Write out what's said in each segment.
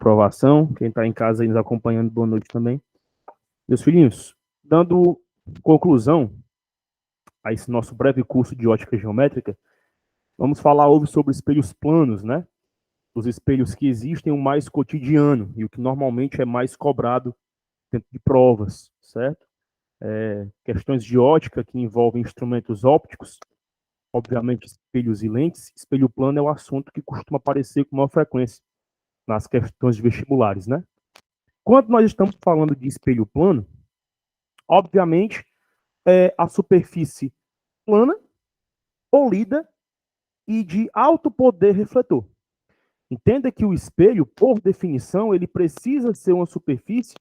aprovação. Quem está em casa aí nos acompanhando, boa noite também. Meus filhinhos, dando conclusão a esse nosso breve curso de ótica geométrica, vamos falar hoje sobre espelhos planos, né? Os espelhos que existem, o mais cotidiano e o que normalmente é mais cobrado dentro de provas, certo? Questões de ótica que envolvem instrumentos ópticos, obviamente espelhos e lentes. Espelho plano é o assunto que costuma aparecer com maior frequência nas questões de vestibulares, né? Quando nós estamos falando de espelho plano, obviamente é a superfície plana, polida e de alto poder refletor. Entenda que o espelho, por definição, ele precisa ser uma superfície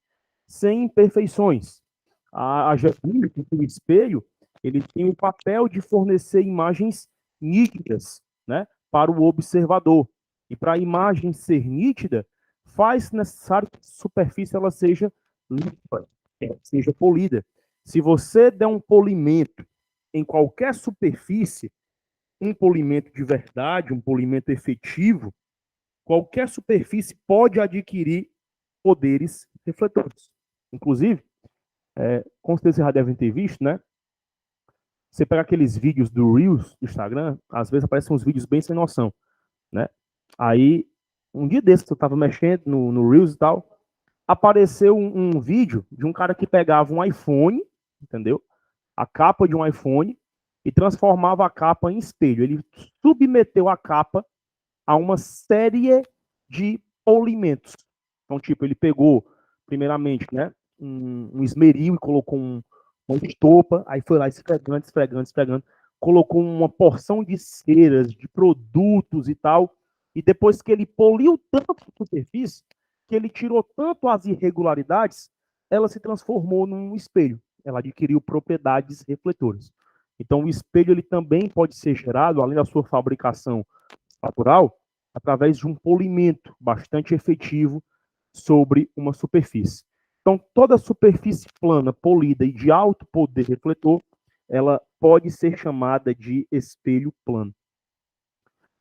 sem imperfeições. Haja visto que o espelho ele tem o papel de fornecer imagens nítidas, né, para o observador. E para a imagem ser nítida, faz necessário que a superfície ela seja limpa, seja polida. Se você der um polimento em qualquer superfície, um polimento de verdade, um polimento efetivo, qualquer superfície pode adquirir poderes refletores. Inclusive, com certeza vocês já devem ter visto, né? Você pega aqueles vídeos do Reels do Instagram, às vezes aparecem uns vídeos bem sem noção, né? Aí, um dia desses, eu tava mexendo no Reels e tal, apareceu um vídeo de um cara que pegava um iPhone, entendeu? A capa de um iPhone e transformava a capa em espelho. Ele submeteu a capa a uma série de polimentos. Então, tipo, ele pegou, primeiramente, né, um esmeril e colocou uma estopa, aí foi lá esfregando, esfregando, esfregando, colocou uma porção de ceras, de produtos e tal, e depois que ele poliu tanto a superfície, que ele tirou tanto as irregularidades, ela se transformou num espelho. Ela adquiriu propriedades refletoras. Então, o espelho ele também pode ser gerado, além da sua fabricação natural, através de um polimento bastante efetivo sobre uma superfície. Então, toda superfície plana, polida e de alto poder refletor, ela pode ser chamada de espelho plano.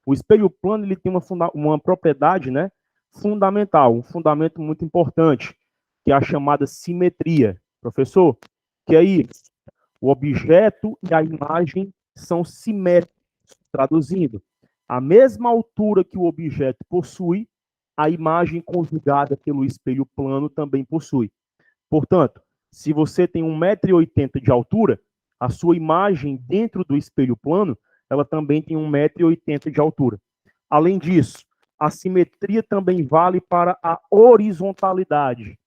O espelho plano ele tem uma propriedade, né, fundamental, um fundamento muito importante, que é a chamada simetria. Professor, que é isso? O objeto e a imagem são simétricos. Traduzindo, a mesma altura que o objeto possui, a imagem conjugada pelo espelho plano também possui. Portanto, se você tem 1,80 m de altura, a sua imagem dentro do espelho plano, ela também tem 1,80 m de altura. Além disso, a simetria também vale para a horizontalidade.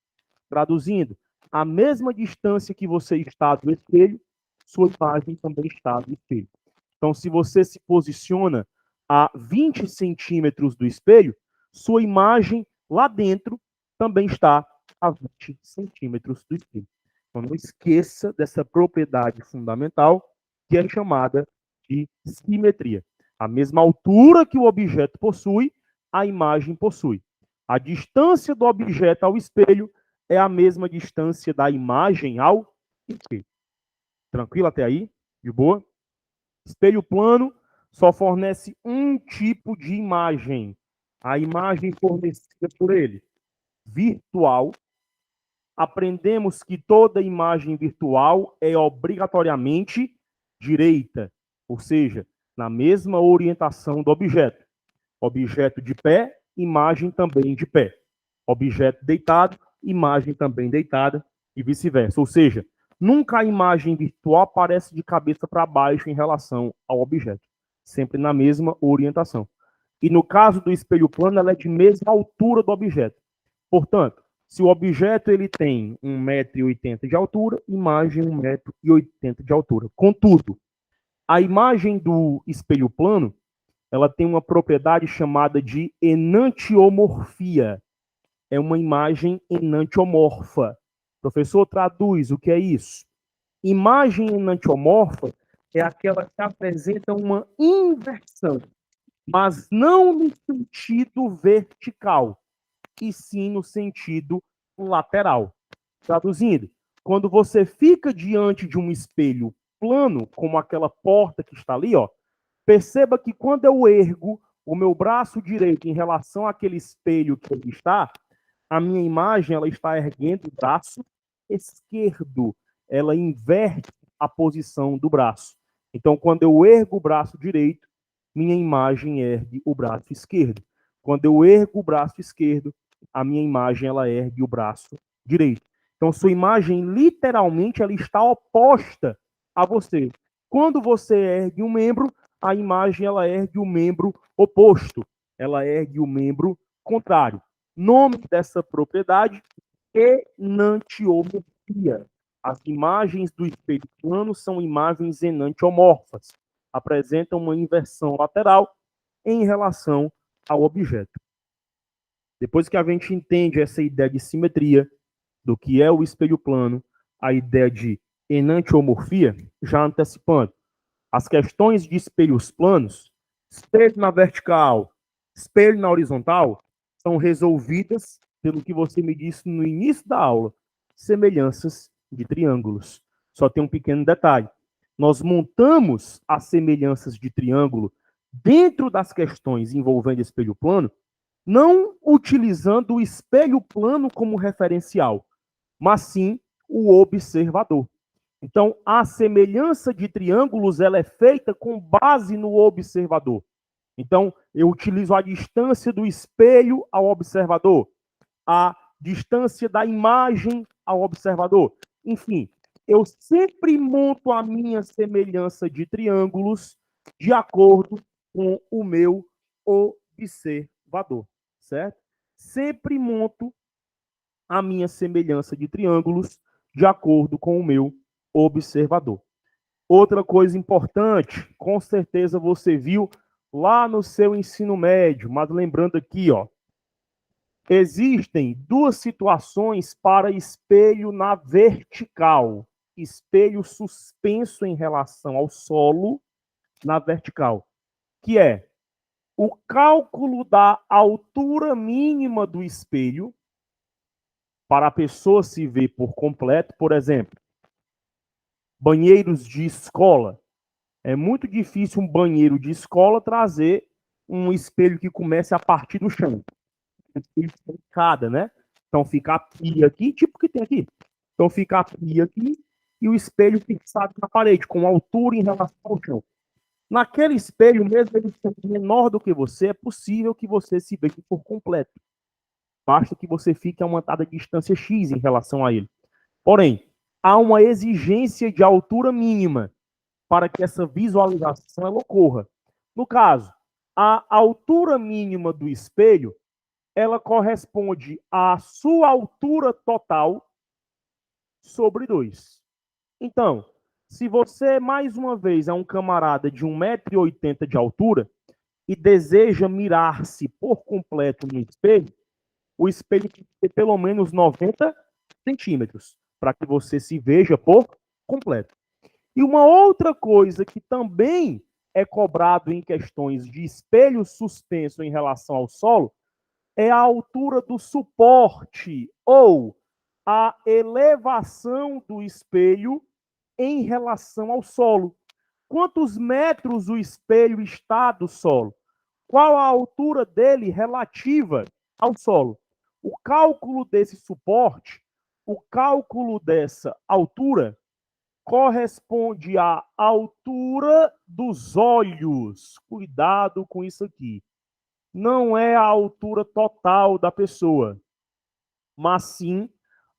Traduzindo, a mesma distância que você está do espelho, sua imagem também está do espelho. Então, se você se posiciona a 20 centímetros do espelho, sua imagem lá dentro também está a 20 centímetros do espelho. Então, não esqueça dessa propriedade fundamental, que é chamada de simetria. A mesma altura que o objeto possui, a imagem possui. A distância do objeto ao espelho é a mesma distância da imagem ao espelho. Tranquilo até aí? De boa? Espelho plano só fornece um tipo de imagem. A imagem fornecida por ele. Virtual. Aprendemos que toda imagem virtual é obrigatoriamente direita, ou seja, na mesma orientação do objeto. Objeto de pé, imagem também de pé. Objeto deitado, imagem também deitada e vice-versa. Ou seja, nunca a imagem virtual aparece de cabeça para baixo em relação ao objeto. Sempre na mesma orientação. E no caso do espelho plano, ela é de mesma altura do objeto. Portanto, se o objeto ele tem 1,80 m de altura, imagem 1,80 m de altura. Contudo, a imagem do espelho plano, ela tem uma propriedade chamada de enantiomorfia. É uma imagem enantiomorfa. Professor, traduz o que é isso? Imagem enantiomorfa é aquela que apresenta uma inversão, mas não no sentido vertical, e sim no sentido lateral. Traduzindo, quando você fica diante de um espelho plano, como aquela porta que está ali, ó, perceba que quando eu ergo o meu braço direito em relação àquele espelho que ele está, a minha imagem ela está erguendo o braço esquerdo. Ela inverte a posição do braço. Então, quando eu ergo o braço direito, minha imagem ergue o braço esquerdo. Quando eu ergo o braço esquerdo, a minha imagem ela ergue o braço direito. Então, sua imagem, literalmente, ela está oposta a você. Quando você ergue um membro, a imagem ela ergue o membro oposto. Ela ergue o membro contrário. Nome dessa propriedade, enantiomorfia. As imagens do espelho plano são imagens enantiomorfas. Apresentam uma inversão lateral em relação ao objeto. Depois que a gente entende essa ideia de simetria, do que é o espelho plano, a ideia de enantiomorfia, já antecipando, as questões de espelhos planos, espelho na vertical, espelho na horizontal, são resolvidas pelo que você me disse no início da aula, semelhanças de triângulos. Só tem um pequeno detalhe. Nós montamos as semelhanças de triângulo dentro das questões envolvendo espelho plano, não utilizando o espelho plano como referencial, mas sim o observador. Então, a semelhança de triângulos ela é feita com base no observador. Então, eu utilizo a distância do espelho ao observador, a distância da imagem ao observador. Enfim, eu sempre monto a minha semelhança de triângulos de acordo com o meu observador, certo? Sempre monto a minha semelhança de triângulos de acordo com o meu observador. Outra coisa importante, com certeza você viu lá no seu ensino médio, mas lembrando aqui, ó, existem duas situações para espelho na vertical. Espelho suspenso em relação ao solo na vertical, que é o cálculo da altura mínima do espelho para a pessoa se ver por completo. Por exemplo, banheiros de escola. É muito difícil um banheiro de escola trazer um espelho que comece a partir do chão. Cada, né? Então fica a pia aqui, tipo que tem aqui. Então fica a pia aqui e o espelho fixado na parede, com altura em relação ao chão. Naquele espelho, mesmo ele sendo menor do que você, é possível que você se veja por completo. Basta que você fique a uma dada distância X em relação a ele. Porém, há uma exigência de altura mínima para que essa visualização ela ocorra. No caso, a altura mínima do espelho, ela corresponde à sua altura total sobre 2. Então, se você, mais uma vez, é um camarada de 1,80 m de altura e deseja mirar-se por completo no espelho, o espelho tem que ter pelo menos 90 centímetros para que você se veja por completo. E uma outra coisa que também é cobrado em questões de espelho suspenso em relação ao solo é a altura do suporte ou a elevação do espelho em relação ao solo. Quantos metros o espelho está do solo? Qual a altura dele relativa ao solo? O cálculo desse suporte, o cálculo dessa altura, corresponde à altura dos olhos. Cuidado com isso aqui. Não é a altura total da pessoa, mas sim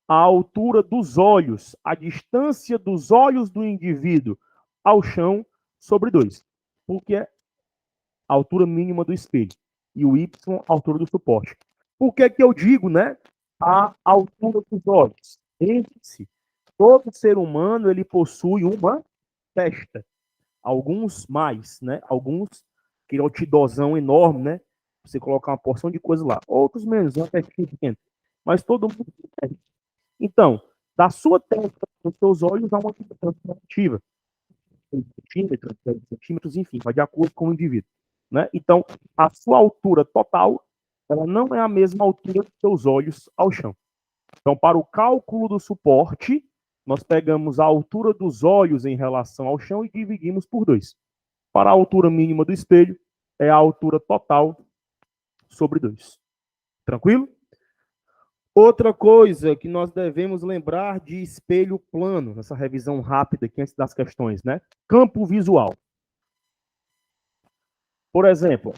a altura dos olhos, a distância dos olhos do indivíduo ao chão sobre 2, porque é a altura mínima do espelho. E o Y, a altura do suporte. Por que que eu digo, né? A altura dos olhos. Lembre-se, todo ser humano ele possui uma testa. Alguns mais, né? Alguns que é o tidozão enorme, né? Você colocar uma porção de coisa lá. Outros menos, uma testinha pequena. Mas todo mundo tem testa. Então, da sua testa para os seus olhos há uma distância relativa. Centímetros, centímetros, enfim, vai de acordo com o indivíduo, né? Então, a sua altura total, ela não é a mesma altura dos seus olhos ao chão. Então, para o cálculo do suporte, nós pegamos a altura dos olhos em relação ao chão e dividimos por 2. Para a altura mínima do espelho, é a altura total sobre 2. Tranquilo? Outra coisa que nós devemos lembrar de espelho plano, nessa revisão rápida aqui antes das questões, né? Campo visual. Por exemplo,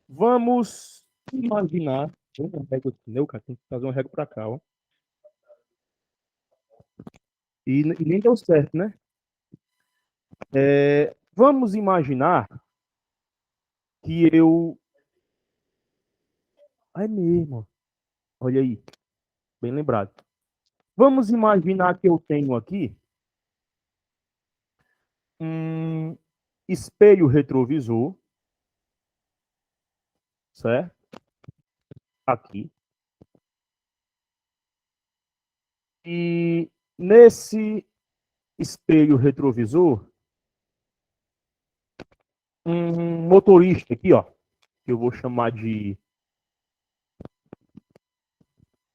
vamos imaginar. Uma régua de pneu, cara, tem que fazer uma régua para cá, ó. E nem deu certo, né? Vamos imaginar que eu. É mesmo. Olha aí, bem lembrado. Vamos imaginar que eu tenho aqui um espelho retrovisor, certo? Aqui. E nesse espelho retrovisor, um motorista aqui, ó, que eu vou chamar de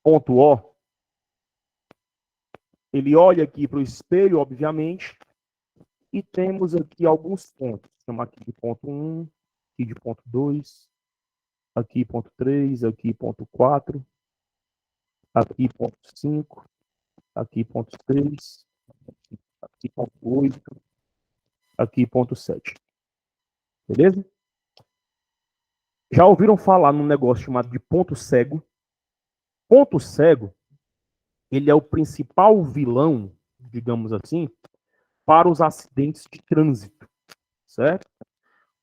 ponto O, ele olha aqui para o espelho, obviamente, e temos aqui alguns pontos. Vou chamar aqui de ponto 1, aqui de ponto 2, aqui ponto 3, aqui ponto 4, aqui ponto 5, aqui ponto 6, aqui ponto 8, aqui ponto 7. Beleza? Já ouviram falar num negócio chamado de ponto cego? Ponto cego, ele é o principal vilão, digamos assim, para os acidentes de trânsito, certo?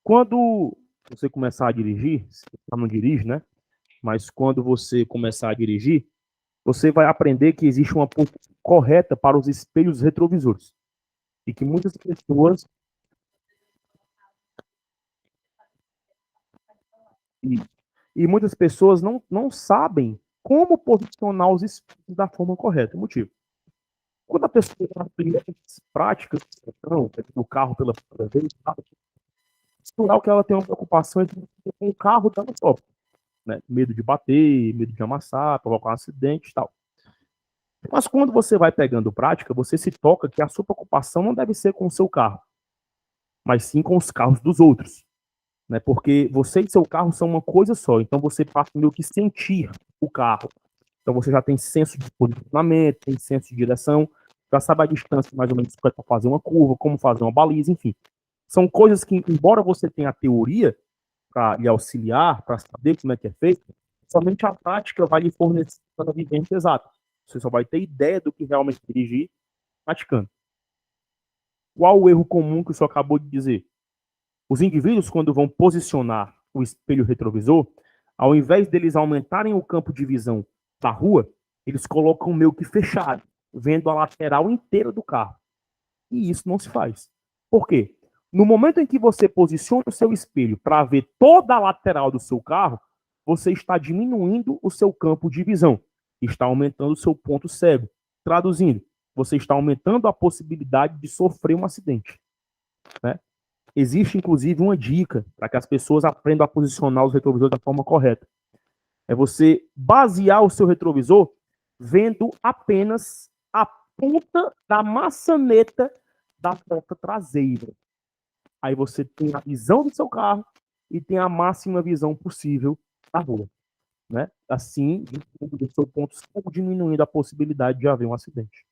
Quando você começar a dirigir, você não dirige, né? Mas quando você começar a dirigir, você vai aprender que existe uma posição correta para os espelhos retrovisores. E que muitas pessoas. E muitas pessoas não sabem como posicionar os espelhos da forma correta. Motivo. Quando a pessoa está nas primeiras práticas do carro pela primeira vez, natural que ela tem uma preocupação com o carro dando top, né? Medo de bater, medo de amassar, provocar um acidente e tal. Mas quando você vai pegando prática, você se toca que a sua preocupação não deve ser com o seu carro, mas sim com os carros dos outros, né? Porque você e seu carro são uma coisa só, então você passa meio que sentir o carro. Então você já tem senso de posicionamento, tem senso de direção, já sabe a distância mais ou menos para fazer uma curva, como fazer uma baliza, enfim. São coisas que, embora você tenha a teoria para lhe auxiliar, para saber como é que é feito, somente a prática vai lhe fornecer a vivência exata. Você só vai ter ideia do que realmente dirigir praticando. Qual o erro comum que o senhor acabou de dizer? Os indivíduos, quando vão posicionar o espelho retrovisor, ao invés deles aumentarem o campo de visão da rua, eles colocam meio que fechado, vendo a lateral inteira do carro. E isso não se faz. Por quê? No momento em que você posiciona o seu espelho para ver toda a lateral do seu carro, você está diminuindo o seu campo de visão, está aumentando o seu ponto cego. Traduzindo, você está aumentando a possibilidade de sofrer um acidente, né? Existe, inclusive, uma dica para que as pessoas aprendam a posicionar os retrovisores da forma correta. É você basear o seu retrovisor vendo apenas a ponta da maçaneta da porta traseira. Aí você tem a visão do seu carro e tem a máxima visão possível da rua, né? Assim, do seu ponto cego, diminuindo a possibilidade de haver um acidente.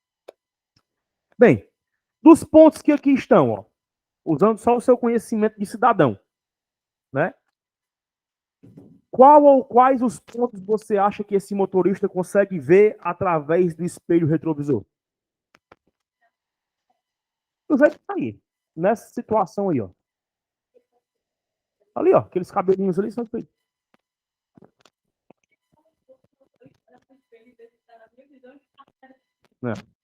Bem, dos pontos que aqui estão, ó, usando só o seu conhecimento de cidadão, né? Qual ou quais os pontos você acha que esse motorista consegue ver através do espelho retrovisor? Do jeito que tá aí, nessa situação aí, ó. Ali, ó, aqueles cabelinhos ali são espelhos. É.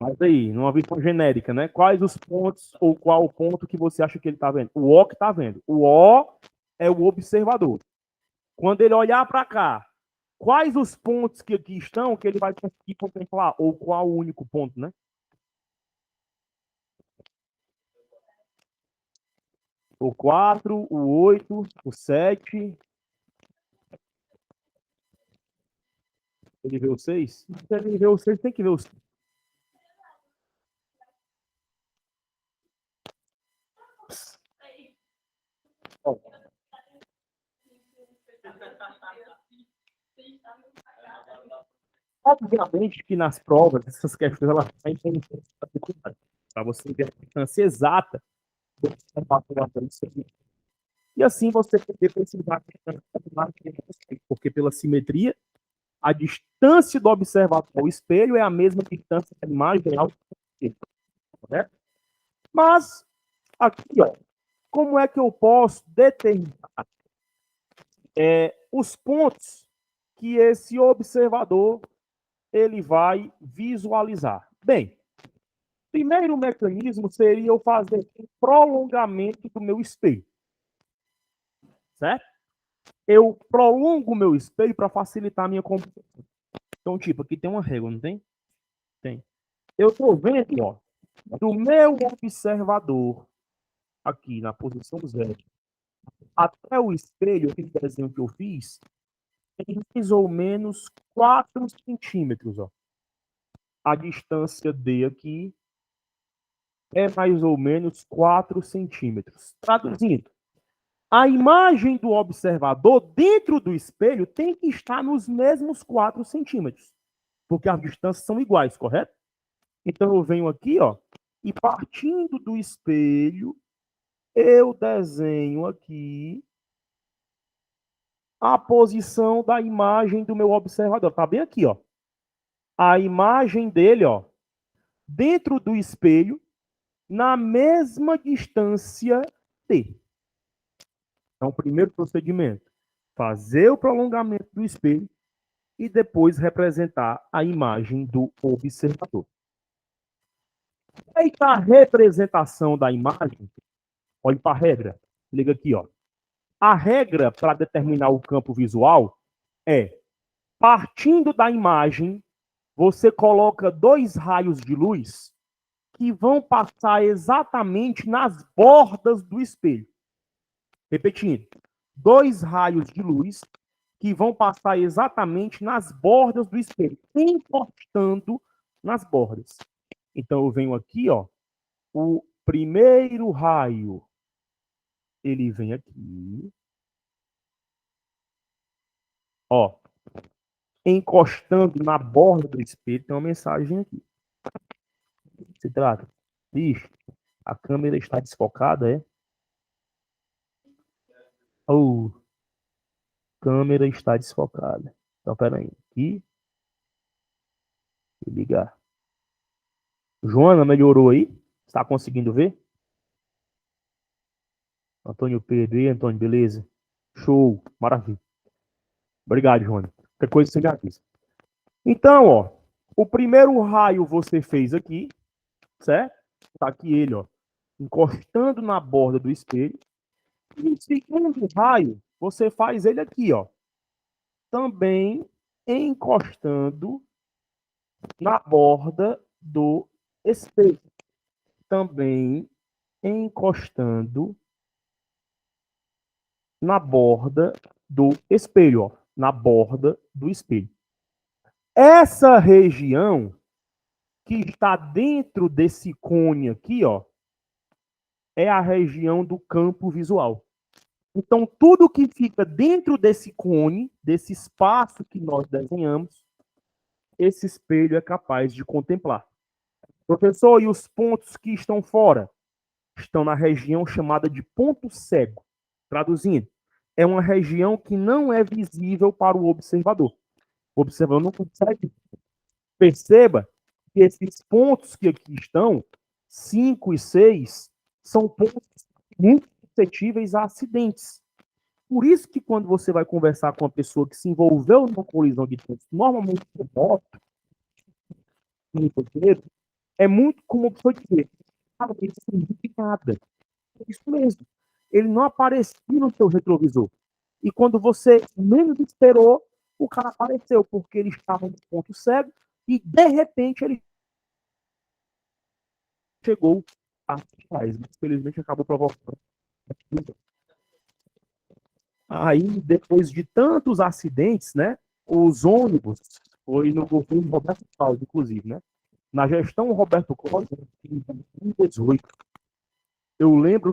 Mas aí, numa visão genérica, né? Quais os pontos ou qual o ponto que você acha que ele tá vendo? O O que tá vendo. O O é o observador. Quando ele olhar para cá, quais os pontos que aqui estão que ele vai conseguir contemplar? Ou qual o único ponto, né? O 4, o 8, o 7. Ele vê o 6? Se ele vê o 6, tem que ver o 6. Obviamente que nas provas, essas questões elas têm para você ver a distância exata do observador. E assim você poder precisar, porque pela simetria, a distância do observador ao espelho é a mesma distância da imagem ao espelho, correto? Mas, aqui, ó, como é que eu posso determinar os pontos que esse observador ele vai visualizar? Bem, primeiro mecanismo seria eu fazer um prolongamento do meu espelho, certo? Eu prolongo o meu espelho para facilitar a minha compreensão. Então, tipo, aqui tem uma régua, não tem? Tem. Eu estou vendo, ó, do meu observador, aqui na posição 0, até o espelho, aquele desenho que eu fiz, tem mais ou menos 4 centímetros, ó. A distância D aqui é mais ou menos 4 centímetros. Traduzindo, a imagem do observador dentro do espelho tem que estar nos mesmos 4 centímetros, porque as distâncias são iguais, correto? Então eu venho aqui, ó, e partindo do espelho, eu desenho aqui a posição da imagem do meu observador. Tá bem aqui, ó. A imagem dele, ó, dentro do espelho, na mesma distância T. Então, primeiro procedimento, fazer o prolongamento do espelho e depois representar a imagem do observador. Feita a representação da imagem, olhe para a regra. Liga aqui, ó. A regra para determinar o campo visual é, partindo da imagem, você coloca 2 raios de luz que vão passar exatamente nas bordas do espelho. Repetindo, 2 raios de luz que vão passar exatamente nas bordas do espelho, encostando nas bordas. Então eu venho aqui, ó, o primeiro raio, ele vem aqui, ó, encostando na borda do espelho, tem uma mensagem aqui. Se trata, ixi, a câmera está desfocada, é? Oh, câmera está desfocada. Então, peraí, aqui, vou ligar. Joana, melhorou aí? Está conseguindo ver? Antônio Pedro, e Antônio, beleza? Show, maravilha. Obrigado, Joana. Qualquer coisa você me avisa. Então, ó, o primeiro raio você fez aqui, certo? Tá aqui ele, ó, encostando na borda do espelho. E o segundo raio, você faz ele aqui, ó, também encostando na borda do espelho. Também encostando na borda do espelho, ó, na borda do espelho. Essa região que está dentro desse cone aqui, ó, é a região do campo visual. Então, tudo que fica dentro desse cone, desse espaço que nós desenhamos, esse espelho é capaz de contemplar. Professor, e os pontos que estão fora? Estão na região chamada de ponto cego. Traduzindo, é uma região que não é visível para o observador. O observador não consegue. Perceba que esses pontos que aqui estão, 5 e 6, são pontos muito suscetíveis a acidentes. Por isso que quando você vai conversar com uma pessoa que se envolveu numa colisão de trânsito, normalmente por moto, é muito comum a pessoa dizer, cara, ele não viu nada. É isso mesmo. Ele não aparecia no seu retrovisor. E quando você menos esperou, o cara apareceu, porque ele estava no ponto cego e, de repente, ele chegou a trás. Mas, felizmente, acabou provocando. Aí, depois de tantos acidentes, né, os ônibus, foi no governo Roberto Cláudio, inclusive, né, na gestão Roberto Cláudio, em 2018, eu lembro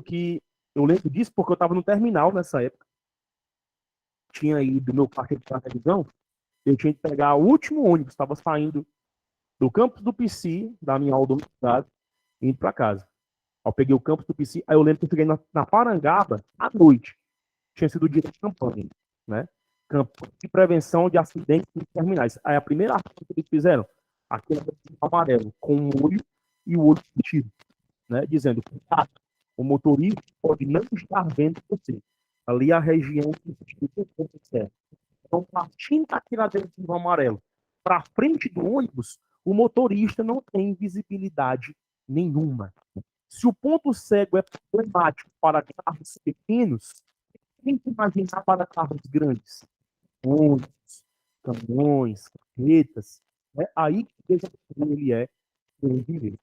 disso porque eu estava no terminal nessa época. Tinha ido meu parque de televisão eu tinha que pegar o último ônibus, estava saindo do campus do PC, da minha aula da universidade, indo para casa. Eu peguei o campus do PC, aí eu lembro que eu cheguei na Parangaba à noite. Tinha sido o dia de campanha, né? Campanha de prevenção de acidentes terminais. Aí a primeira ação que eles fizeram, aquele amarelo, com o olho e o olho sentido, né? Dizendo que o motorista pode não estar vendo você. Ali a região que certo. Então, partindo daquele adesivo amarelo para frente do ônibus, o motorista não tem visibilidade nenhuma. Se o ponto cego é problemático para carros pequenos, tem que imaginar para carros grandes, ônibus, caminhões, carretas, é aí que o desafio ele é terrível,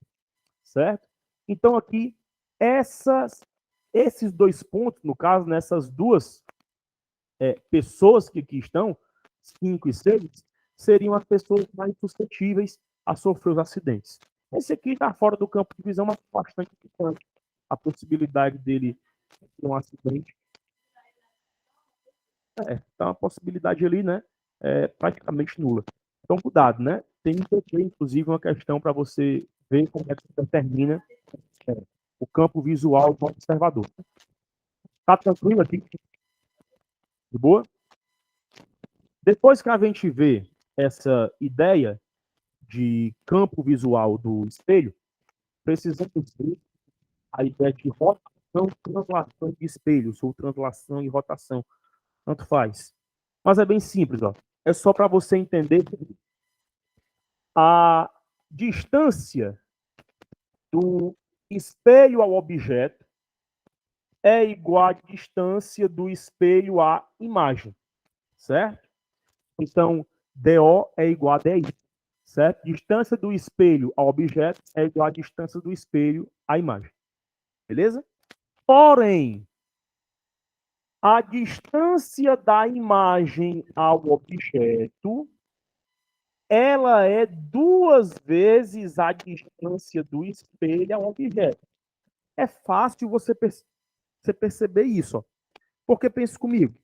certo? Então aqui esses dois pontos, no caso, nessas duas pessoas que aqui estão, 5 e 6, seriam as pessoas mais suscetíveis a sofrer os acidentes. Esse aqui está fora do campo de visão, mas bastante importante. A possibilidade dele ter um acidente tá uma possibilidade ali, né? Praticamente nula. Então, cuidado, né? Tem que ter, inclusive, uma questão para você ver como é que você determina o campo visual do observador. Tá tranquilo aqui? De boa? Depois que a gente vê essa ideia de campo visual do espelho, precisamos ver a ideia de rotação, translação de espelhos, ou translação e rotação. Tanto faz. Mas é bem simples, ó. É só para você entender a distância do espelho ao objeto é igual à distância do espelho à imagem, certo? Então, DO é igual a DI, certo? Distância do espelho ao objeto é igual à distância do espelho à imagem, beleza? Porém, a distância da imagem ao objeto, ela é 2 vezes a distância do espelho ao objeto. É fácil você perceber isso, ó. Porque pense comigo.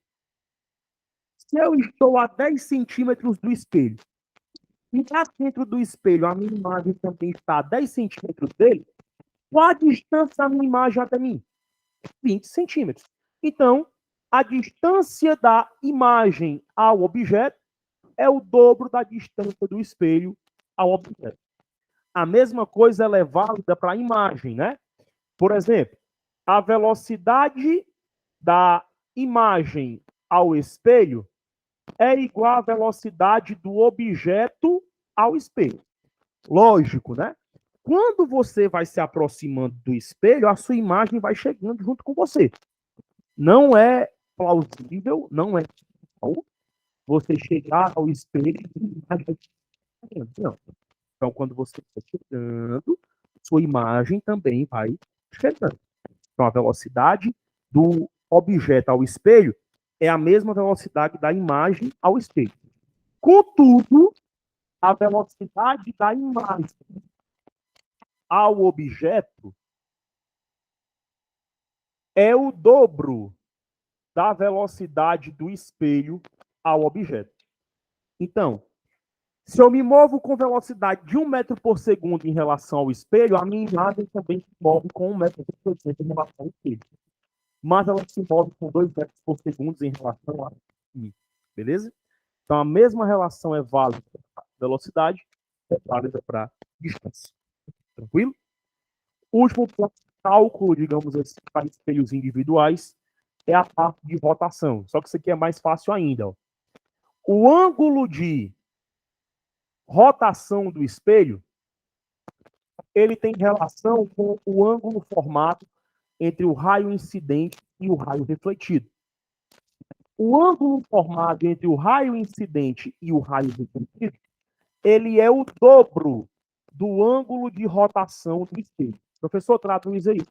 Se eu estou a 10 centímetros do espelho, e lá dentro do espelho a minha imagem também está a 10 centímetros dele, qual a distância da minha imagem até mim? 20 centímetros. Então, a distância da imagem ao objeto é o dobro da distância do espelho ao objeto. A mesma coisa ela é válida para a imagem, né? Por exemplo, a velocidade da imagem ao espelho é igual à velocidade do objeto ao espelho. Lógico, né? Quando você vai se aproximando do espelho, a sua imagem vai chegando junto com você. Não é plausível, não é você chegar ao espelho e a imagem não. Então, quando você está chegando, sua imagem também vai chegando. Então, a velocidade do objeto ao espelho é a mesma velocidade da imagem ao espelho. Contudo, a velocidade da imagem ao objeto é o dobro da velocidade do espelho ao objeto. Então, se eu me movo com velocidade de 1 metro por segundo em relação ao espelho, a minha imagem também se move com 1 metro por segundo em relação ao espelho. Mas ela se move com 2 metros por segundo em relação a mim. Beleza? Então, a mesma relação é válida para velocidade, é válida para distância. Tranquilo? O último ponto de cálculo, digamos assim, para espelhos individuais, é a parte de rotação. Só que isso aqui é mais fácil ainda. Ó. O ângulo de rotação do espelho, ele tem relação com o ângulo formado entre o raio incidente e o raio refletido. O ângulo formado entre o raio incidente e o raio refletido, ele é o dobro do ângulo de rotação do espelho. Professor, traduz aí.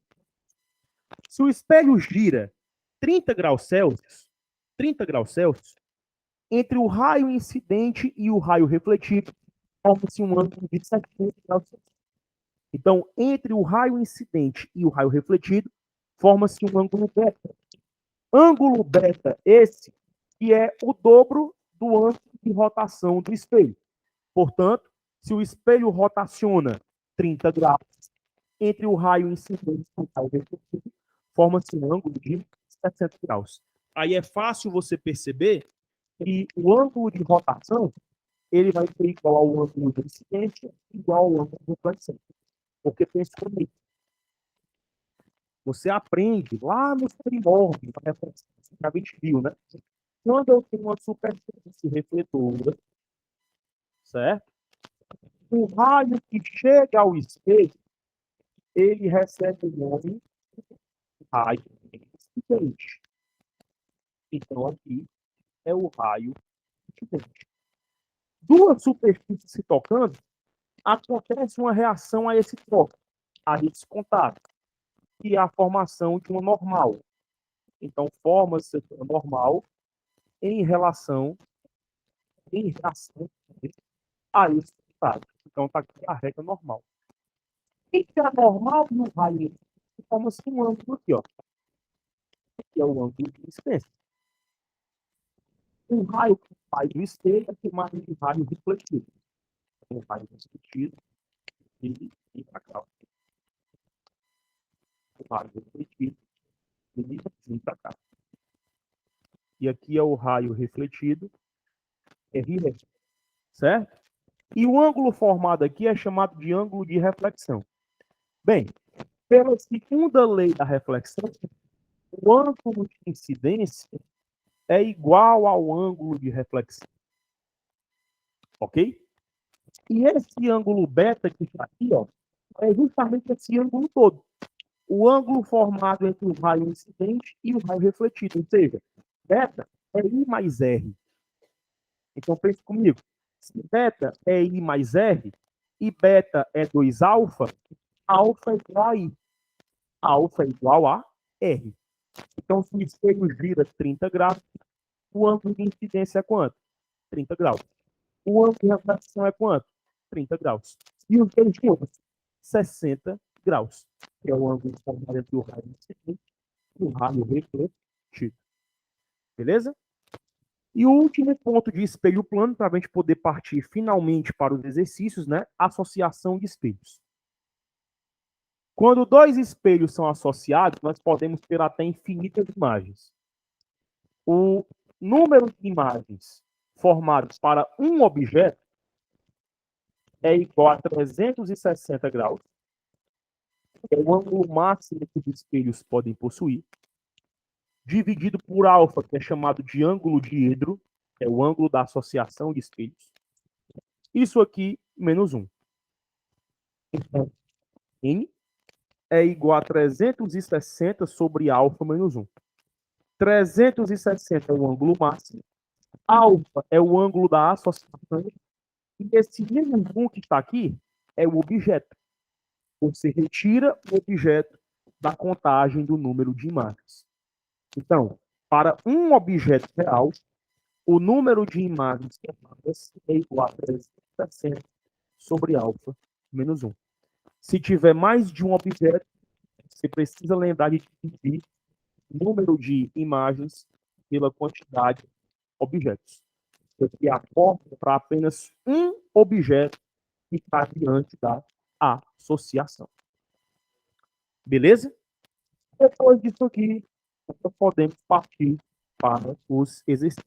Se o espelho gira 30 graus Celsius, entre o raio incidente e o raio refletido, forma-se um ângulo de 70 graus Celsius. Então, entre o raio incidente e o raio refletido, forma-se um ângulo beta. Ângulo beta esse, que é o dobro do ângulo de rotação do espelho. Portanto, se o espelho rotaciona 30 graus entre o raio incidente e o raio refletido, forma-se um ângulo de 60 graus. Aí é fácil você perceber que o ângulo de rotação ele vai ser igual ao ângulo de incidência, igual ao ângulo de reflexão. Porque pensa comigo. Você aprende lá nos primórdios da reflexão, que a gente viu, né? Quando eu tenho uma superfície refletora, certo? O raio que chega ao espelho, ele recebe o nome de raio incidente. Então, aqui é o raio incidente. Duas superfícies se tocando, acontece uma reação a esse toque, a esse contato, que é a formação de uma normal. Então, forma-se uma normal em relação a esse contato. Então, está aqui a regra normal. Entre a normal e o raio, forma-se um ângulo aqui, ó, que é o ângulo de incidência. Um raio que sai do espelho é chamado de raio refletido. Um raio refletido, ele vem para cá. O raio refletido, ele vem para cá. E aqui é o raio refletido, RR, certo? E o ângulo formado aqui é chamado de ângulo de reflexão. Bem, pela segunda lei da reflexão, o ângulo de incidência é igual ao ângulo de reflexão. Ok? E esse ângulo beta que está aqui, ó, é justamente esse ângulo todo. O ângulo formado entre o raio incidente e o raio refletido. Ou seja, beta é I mais R. Então, pense comigo. Se beta é I mais R e beta é 2 alfa, alfa é igual a I. Alfa é igual a R. Então, se o espelho gira 30 graus, o ângulo de incidência é quanto? 30 graus. O ângulo de reflexão é quanto? 30 graus. E os dois juntos? 60 graus. Que é o ângulo formado entre o raio incidente e o raio refletido. Beleza? E o último ponto de espelho plano, para a gente poder partir finalmente para os exercícios, né? Associação de espelhos. Quando dois espelhos são associados, nós podemos ter até infinitas imagens. O número de imagens formadas para um objeto é igual a 360 graus, que é o ângulo máximo que os espelhos podem possuir, dividido por alfa, que é chamado de ângulo diedro, que é o ângulo da associação de espelhos. Isso aqui, menos 1. Então, N é igual a 360 sobre alfa menos 1. 360 é o ângulo máximo, alfa é o ângulo da associação, e esse menos 1 que está aqui é o objeto. Você retira o objeto da contagem do número de imagens. Então, para um objeto real, o número de imagens formadas é igual a 360 sobre alfa menos 1. Se tiver mais de um objeto, você precisa lembrar de dividir o número de imagens pela quantidade de objetos. Porque a fórmula para apenas um objeto que está diante da associação. Beleza? Depois disso aqui, nós podemos partir para os exercícios.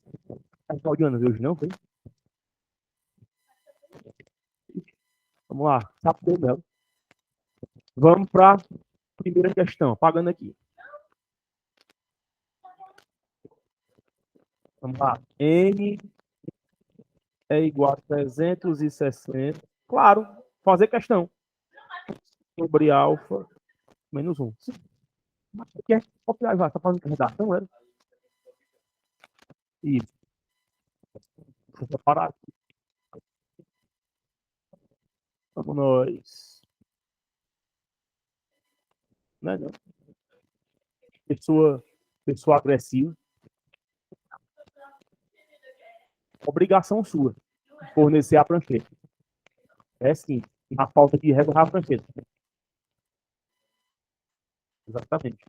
Tá Claudiana, hoje não, foi? Vamos lá, rápido mesmo. Vamos para a primeira questão, apagando aqui. Vamos lá. N é igual a 360. Claro, fazer questão. Sobre alfa menos 1. Mas aqui é copiar, vai. Está fazendo redação, era? Isso. Deixa eu separar aqui. Vamos nós. Não, não. Pessoa agressiva. Obrigação sua. Fornecer a prancheta. É sim. A falta de regra a prancheta. Exatamente.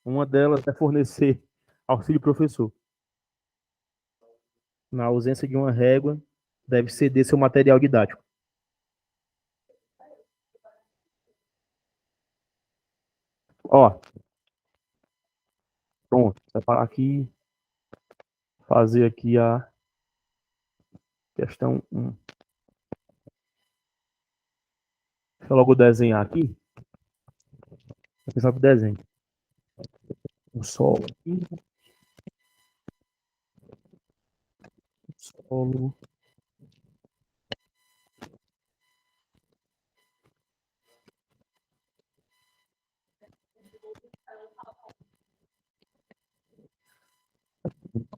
Uma delas é fornecer Auxílio professor. Na ausência de uma régua, deve ceder seu material didático. Ó, pronto. Separar aqui, fazer aqui a questão 1. Deixa eu logo desenhar aqui. Vou pensar pro desenho. O solo aqui. Solo.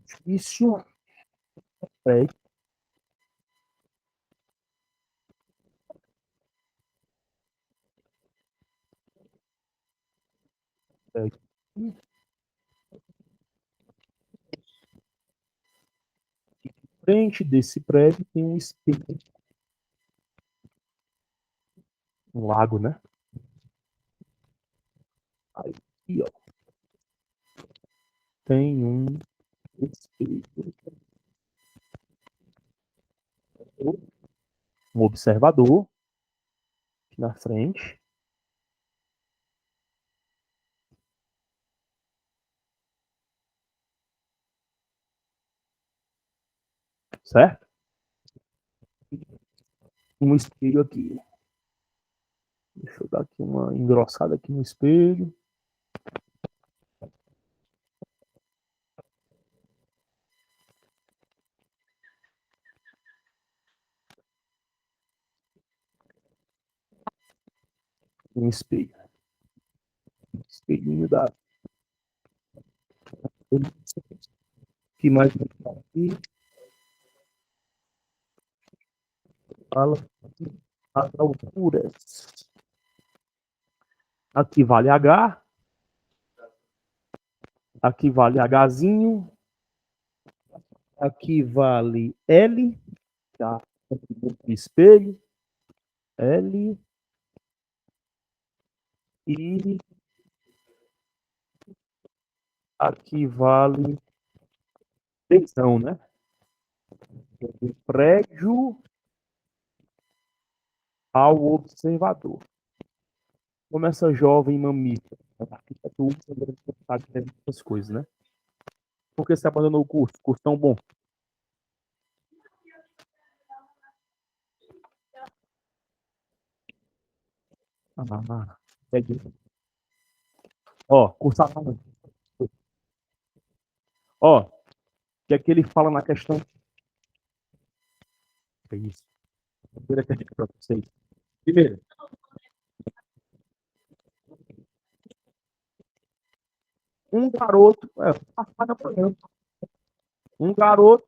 Difícil. É. É. Frente desse prédio tem um espelho. Um lago, né? Aí, aqui, ó. Tem um espelho. Um observador aqui na frente. Certo? Um espelho aqui. Deixa eu dar aqui uma engrossada aqui no espelho. Um espelho. Espelhinho da. Que mais aqui? Fala as alturas. Aqui vale H. Aqui vale Hzinho. Aqui vale L. Tá? Espelho. L. E aqui vale tensão, né? Do prédio ao observador. Como essa jovem mamífera, arquitetura, sabe essas coisas, né? Por que você abandonou o curso? Curso tão bom. Entendi. Ó, curso. Ó, o que é que ele fala na questão? É isso. Primeira questão para vocês. Primeiro, um garoto, um garoto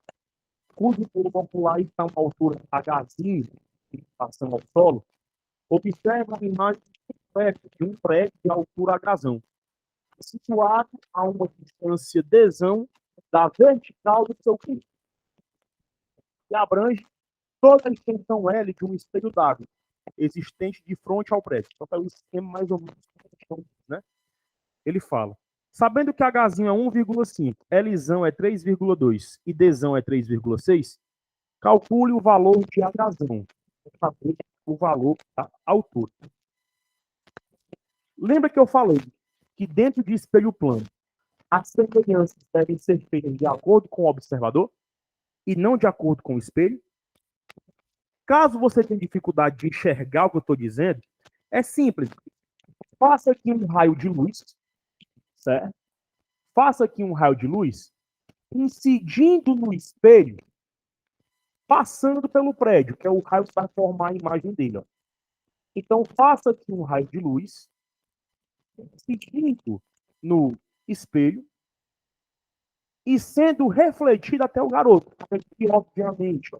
cujo corpo popular está a uma altura Hzinho, em relação ao solo, observa a imagem de um prédio de altura Hzão, situado a uma distância Dzão da vertical do seu piso, que abrange toda a extensão L de um espelho d'água existente de frente ao prédio. Então, tá o esquema mais ou menos, né? Ele fala, sabendo que Hzinho é 1,5, Lzão é 3,2 e Dzão é 3,6, calcule o valor de Hzão, para saber o valor da altura. Lembra que eu falei que dentro de espelho plano, as semelhanças devem ser feitas de acordo com o observador e não de acordo com o espelho? Caso você tenha dificuldade de enxergar o que eu estou dizendo, é simples. Faça aqui um raio de luz, certo? Faça aqui um raio de luz incidindo no espelho, passando pelo prédio, que é o raio que vai formar a imagem dele. Ó. Então, faça aqui um raio de luz incidindo no espelho e sendo refletido até o garoto. Aqui, obviamente,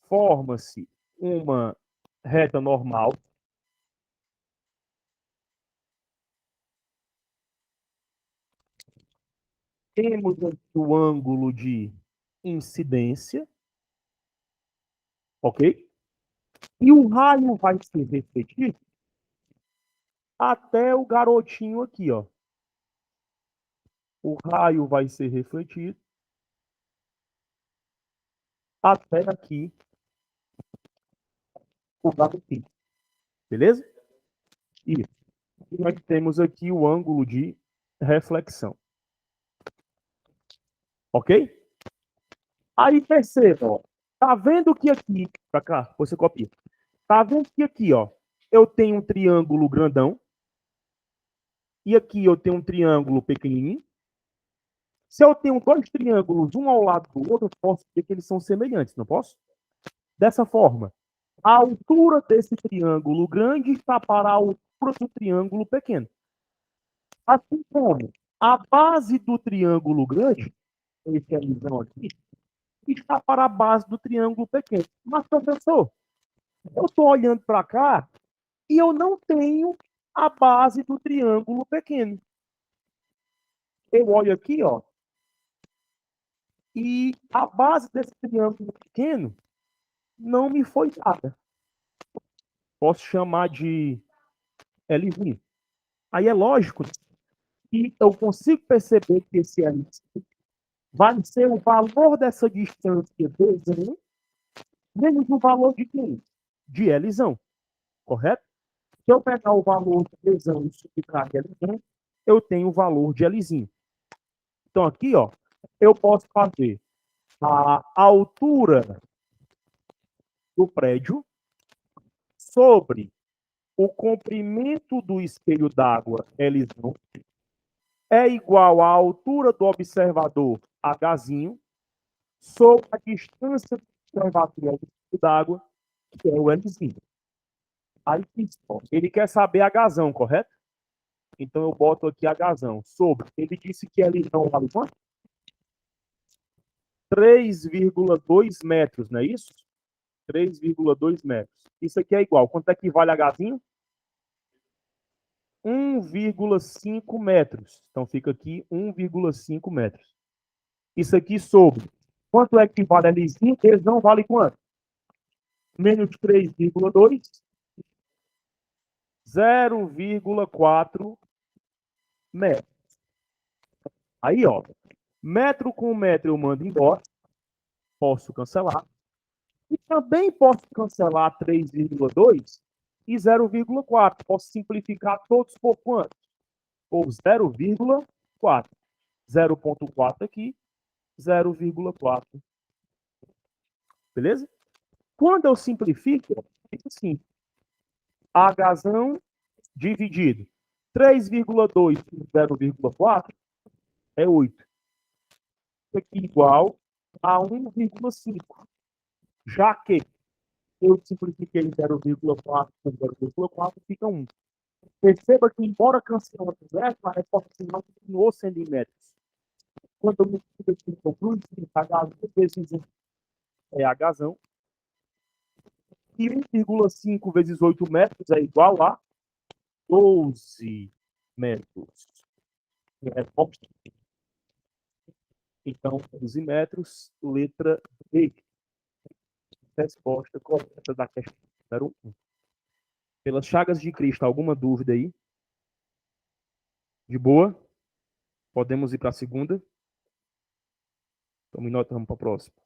forma-se uma reta normal. Temos aqui o ângulo de incidência, ok? E o raio vai se refletir até o garotinho aqui, ó. o raio vai ser refletido até aqui o lado φ. Beleza? Isso. E nós temos aqui o ângulo de reflexão. Ok? Aí perceba, ó. Tá vendo que aqui, pra cá, você copia. Tá vendo que aqui, ó, eu tenho um triângulo grandão e aqui eu tenho um triângulo pequenininho. Se eu tenho dois triângulos, um ao lado do outro, eu posso dizer que eles são semelhantes, não posso? Dessa forma, a altura desse triângulo grande está para a altura do triângulo pequeno. Assim como a base do triângulo grande, esse alisão aqui, está para a base do triângulo pequeno. Mas, professor, eu estou olhando para cá e eu não tenho a base do triângulo pequeno. Eu olho aqui, ó, e a base desse triângulo pequeno não me foi dada. Posso chamar de Lzinho. Aí é lógico que eu consigo perceber que esse L vai ser o valor dessa distância Dzão menos o valor de quem? De Lzão, correto? Se eu pegar o valor de Dzão e subtrair Lzão, eu tenho o valor de Lzinho. Então aqui, ó, eu posso fazer a altura do prédio sobre o comprimento do espelho d'água Lzão é igual à altura do observador Hzinho sobre a distância do observador ao espelho d'água, que é o Lzinho. Aí, ele quer saber Hzão, correto? Então eu boto aqui Hzão sobre. Ele disse que Lzão vale quanto? 3,2 metros, não é isso? 3,2 metros. Isso aqui é igual. Quanto é que vale Hzinho? 1,5 metros. Então fica aqui 1,5 metros. Isso aqui sobre. Quanto é que vale Lzinho? Eles não vale quanto? Menos 3,2. 0,4 metros. Aí, ó. Metro com metro eu mando embora. Posso cancelar. E também posso cancelar 3,2 e 0,4. Posso simplificar todos por quanto? Por 0,4. 0,4 aqui, 0,4. Beleza? Quando eu simplifico, fica assim. Hzão dividido 3,2 por 0,4 é 8. Isso aqui igual a 1,5. Já que eu simplifiquei 0,4 por 0,4, fica 1. Perceba que, embora cancelando o zero, a resposta final continuou sendo em metros. Quando eu multiplico aqui, concluo, H vezes 1 é Hzão. E 1,5 vezes 8 metros é igual a 12 metros. Resposta. Então, 12 metros, letra D. Resposta correta da questão 01. Pelas chagas de Cristo, alguma dúvida aí? De boa? Podemos ir para a segunda? Então, minuto, vamos para a próxima.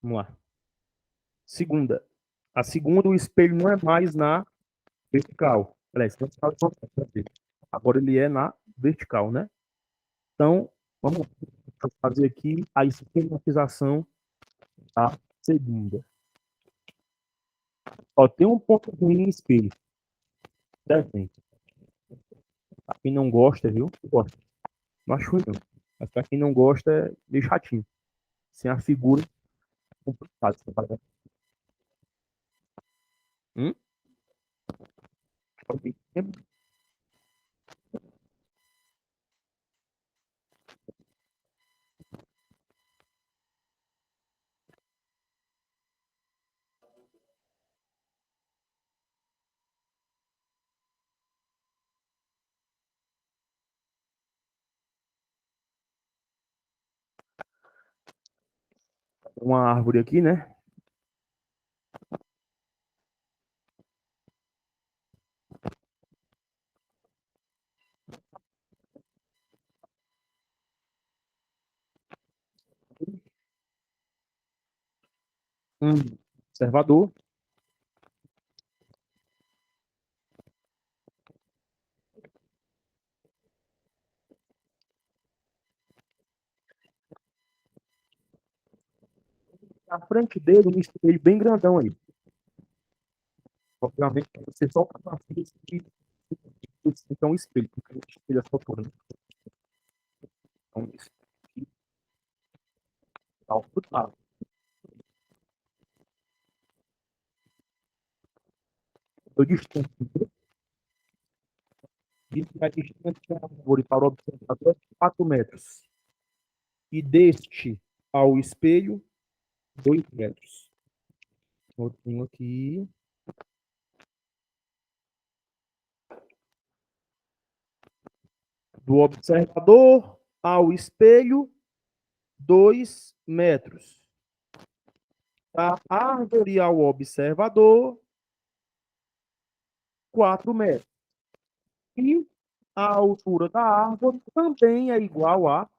Vamos lá. Segunda. A segunda, o espelho não é mais na vertical. Aliás, agora ele é na vertical, né? Então, vamos fazer aqui a esquematização da segunda. Ó, tem um ponto ruim em espelho. Certo? Pra quem não gosta, viu? Gosta. Não acho ruim, não. Mas pra quem não gosta, é meio chatinho. Sem a figura, é complicado. Hum? uma árvore aqui, né? Um observador. Na frente dele, um espelho bem grandão aí. Obviamente, você só para frente que é um espelho, porque o espelho é só por né? Então, isso aqui tá ocultado. Eu distância, a distância da árvore para o observador é 4 metros. E deste ao espelho, 2 metros. Outro aqui. Do observador ao espelho, 2 metros. Da árvore ao observador, 4 metros. E a altura da árvore também é igual a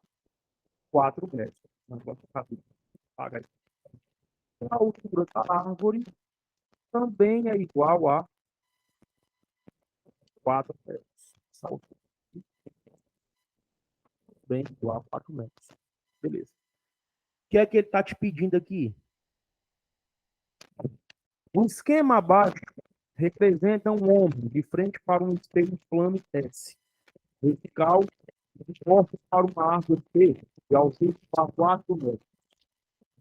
4 metros. A altura da árvore também é igual a 4 metros. Essa altura bem igual a 4 metros. Beleza. O que é que ele está te pedindo aqui? O esquema abaixo representa um homem de frente para um espelho plano e tece. Vertical, posto para uma árvore P, de altura para 4 metros.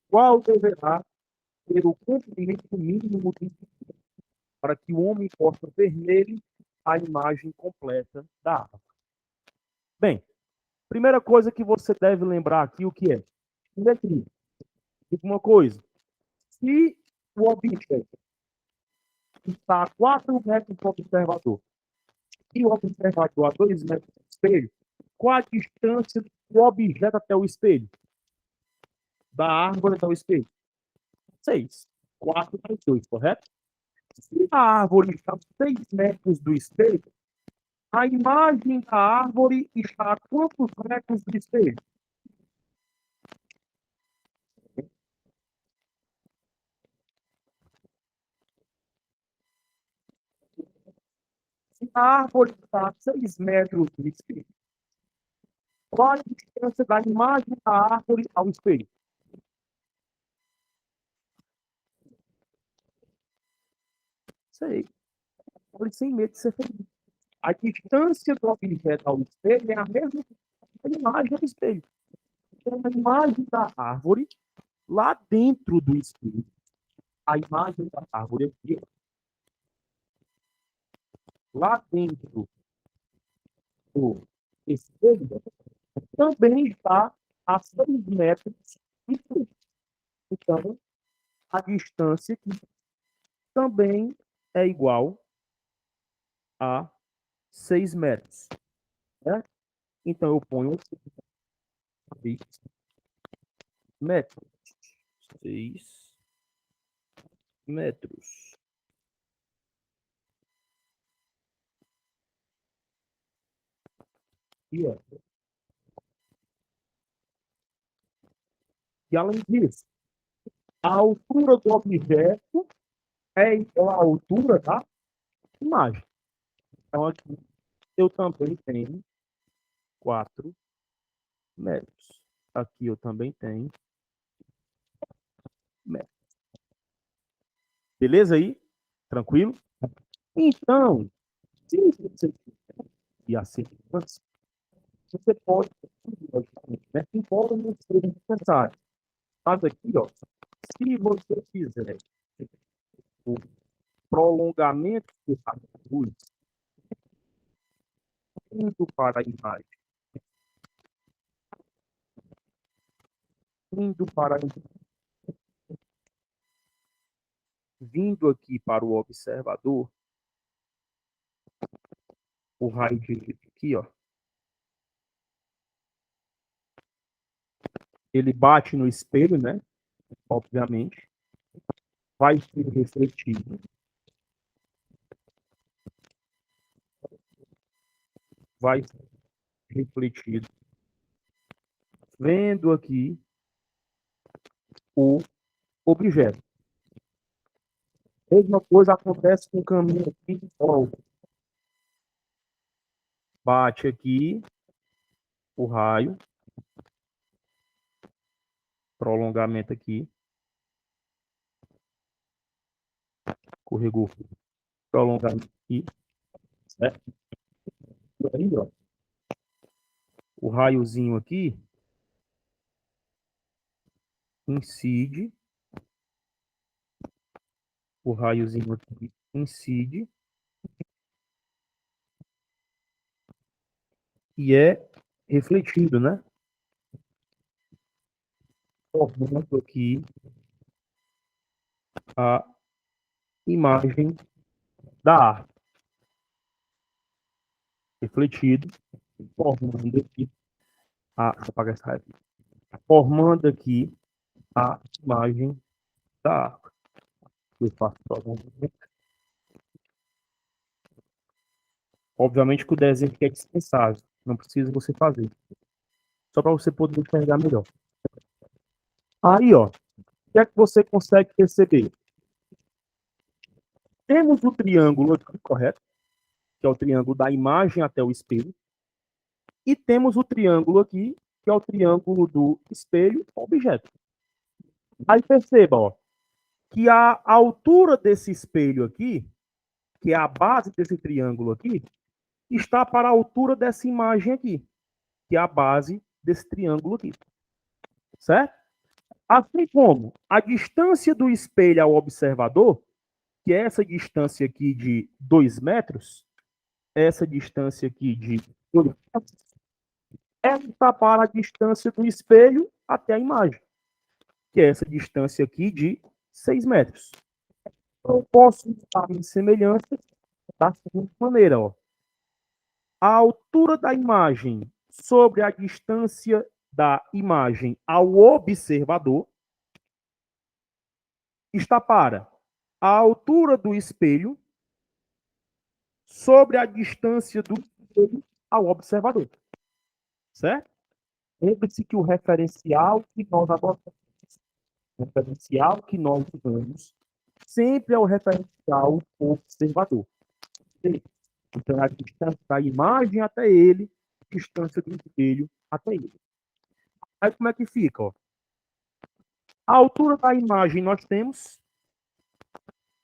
Qual deverá ser o comprimento mínimo de para que o homem possa ver nele a imagem completa da árvore? Bem, primeira coisa que você deve lembrar aqui, o que é? Simetria. Diga uma coisa, se o objeto está a 4 metros do observador e o observador a 2 metros do espelho, qual a distância do objeto até o espelho? Da árvore até o espelho? 6. 4 mais 2, correto? Se a árvore está a 6 metros do espelho, a imagem da árvore está a quantos metros do espelho? Se a árvore está a 6 metros do espelho, qual a distância da imagem da árvore ao espelho? Sei. Pode sem medo de ser feliz. A distância do objeto ao espelho é a mesma da imagem do espelho. Então, a imagem da árvore lá dentro do espelho. A imagem da árvore aqui, lá dentro do espelho, também está a 6 metros de espelho. Então, a distância aqui também é igual a 6 metros. Né? Então, eu ponho 6 metros. 6 metros. E, ó, e além disso, a altura do objeto é igual à altura da imagem. Então, aqui eu também tenho 4 metros. Aqui eu também tenho metros. Beleza aí? Tranquilo? Então, se você e assim, você pode, né, embora não seja necessário. Mas aqui, ó, se você fizer o prolongamento do raio-luz indo para a imagem, indo para a imagem, vindo aqui para o observador, o raio de aqui, ó, ele bate no espelho, né? obviamente, vai ser refletido, vai ser refletido, vendo aqui o objeto. Mesma coisa acontece com o caminho aqui de volta. Bate aqui o raio, prolongamento aqui, corregou, prolongamento aqui, certo? E aí, ó, o raiozinho aqui incide, o raiozinho aqui incide e é refletido, né? Formando aqui a imagem da arte, refletido, formando aqui deixa eu apagar essa raiva, formando aqui a imagem da arte. Eu faço obviamente que o desenho aqui é dispensável, não precisa você fazer, só para você poder enxergar melhor. Aí, ó, o que é que você consegue perceber? Temos o triângulo aqui, correto? Que é o triângulo da imagem até o espelho. E temos o triângulo aqui, que é o triângulo do espelho ao objeto. Aí perceba, ó, que a altura desse espelho aqui, que é a base desse triângulo aqui, está para a altura dessa imagem aqui, que é a base desse triângulo aqui. Certo? Assim como a distância do espelho ao observador, que é essa distância aqui de 2 metros, essa distância aqui de 2 metros, essa para a distância do espelho até a imagem, que é essa distância aqui de 6 metros. Eu posso usar em semelhança da seguinte maneira, ó. A altura da imagem sobre a distância da imagem ao observador está para a altura do espelho sobre a distância do espelho ao observador. Certo? Lembre-se que o referencial que nós adotamos, o referencial que nós usamos, sempre é o referencial observador. Então, a distância da imagem até ele, distância do espelho até ele. Aí, como é que fica? Ó? A altura da imagem nós temos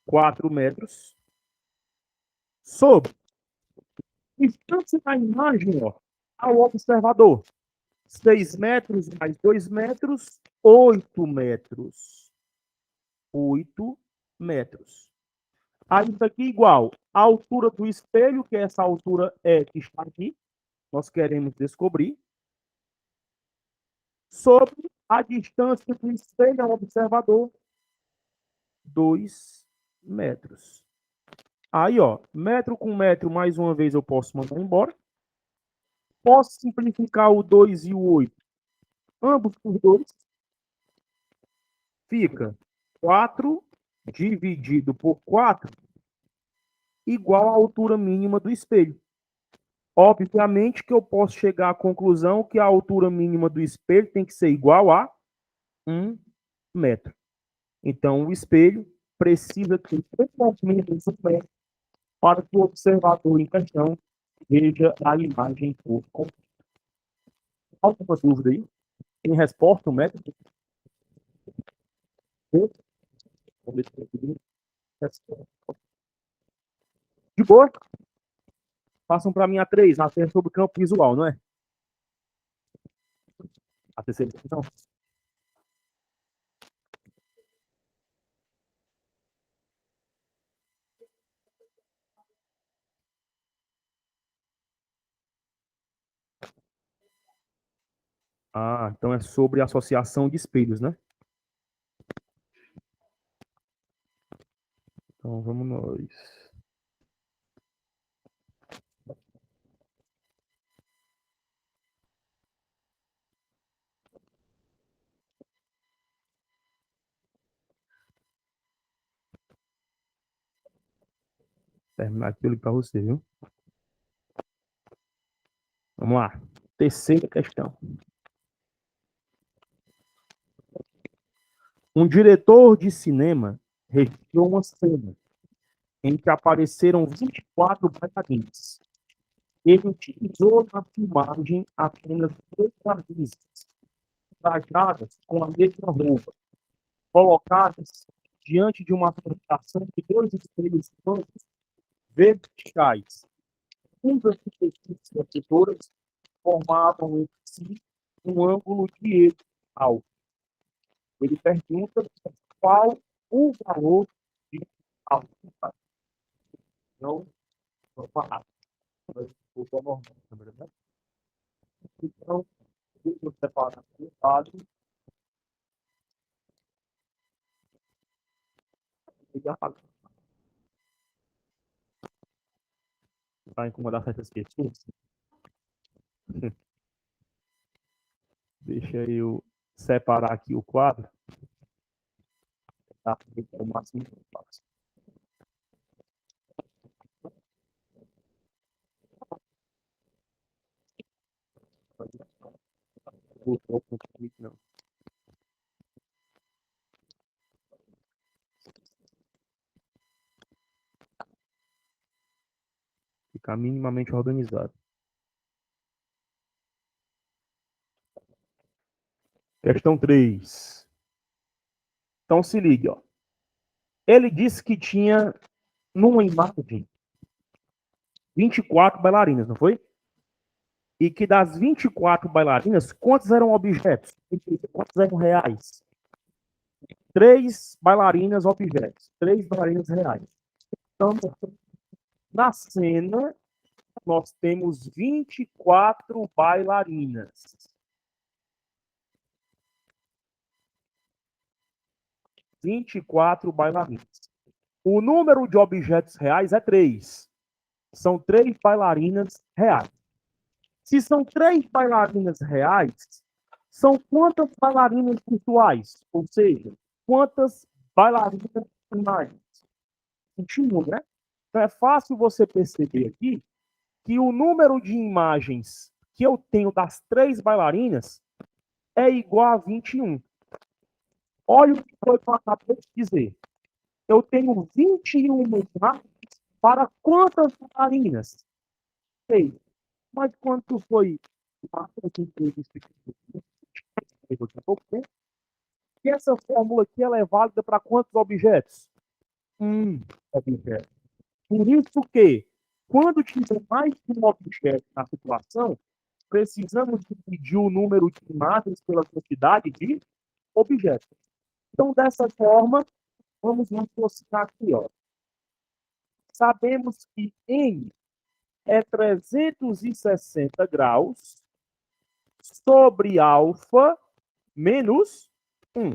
4 metros sobre distância da imagem ó, ao observador. 6 metros mais 2 metros, 8 metros. 8 metros. Aí isso aqui é igual à altura do espelho, que essa altura é que está aqui, nós queremos descobrir, sobre a distância do espelho ao observador, 2 metros. Aí, ó, metro com metro, mais uma vez eu posso mandar embora. Posso simplificar o 2 e o 8. Ambos por 2. Fica 4 dividido por 4 igual à altura mínima do espelho. Obviamente que eu posso chegar à conclusão que a altura mínima do espelho tem que ser igual a 1 metro. Então, o espelho precisa ter 3 centímetros de metro para que o observador em questão veja a imagem por completo. Alguma dúvida aí? Tem resposta, o método? De boa? Passam para mim a 3, a terça sobre campo visual, não é? A terceira questão. Ah, então é sobre associação de espelhos, né? Então vamos nós. Terminar aqui eu ligo para você, viu? Vamos lá. Terceira questão. Um diretor de cinema registrou uma cena em que apareceram 24 bailarinos. Ele utilizou na filmagem apenas 3 atrizes, trajadas com a mesma roupa, colocadas diante de uma apresentação de 2 espelhos brancos verticais. As superfícies refletoras formavam entre si um ângulo de eixo alto. Ele pergunta qual o valor de alto. Não, vou falar. Vou normal, na verdade. Então, deixa eu separar o lado e apagar. Para incomodar certas pessoas. Deixa eu separar aqui o quadro. Tá? O máximo que eu faço. Não. Ficar minimamente organizado. Questão 3. Então se ligue, ó. Ele disse que tinha, numa imagem, 24 bailarinas, não foi? E que das 24 bailarinas, quantos eram objetos? Quantos eram reais? 3 bailarinas objetos. 3 bailarinas reais. Então, na cena, nós temos 24 bailarinas. 24 bailarinas. O número de objetos reais é 3. São 3 bailarinas reais. Se são 3 bailarinas reais, são quantas bailarinas virtuais? Ou seja, quantas bailarinas imagens? 21, né? Então é fácil você perceber aqui que o número de imagens que eu tenho das 3 bailarinas é igual a 21. Olha o que foi que eu acabei de dizer. Eu tenho 21 imagens para quantas bailarinas? 6. Mas quanto foi? E essa fórmula aqui ela é válida para quantos objetos? Objeto. Por isso que, quando tiver mais de um objeto na situação, precisamos dividir o número de imagens pela quantidade de objetos. Então, dessa forma, vamos raciocinar aqui, ó. Sabemos que N é 360 graus sobre alfa menos 1.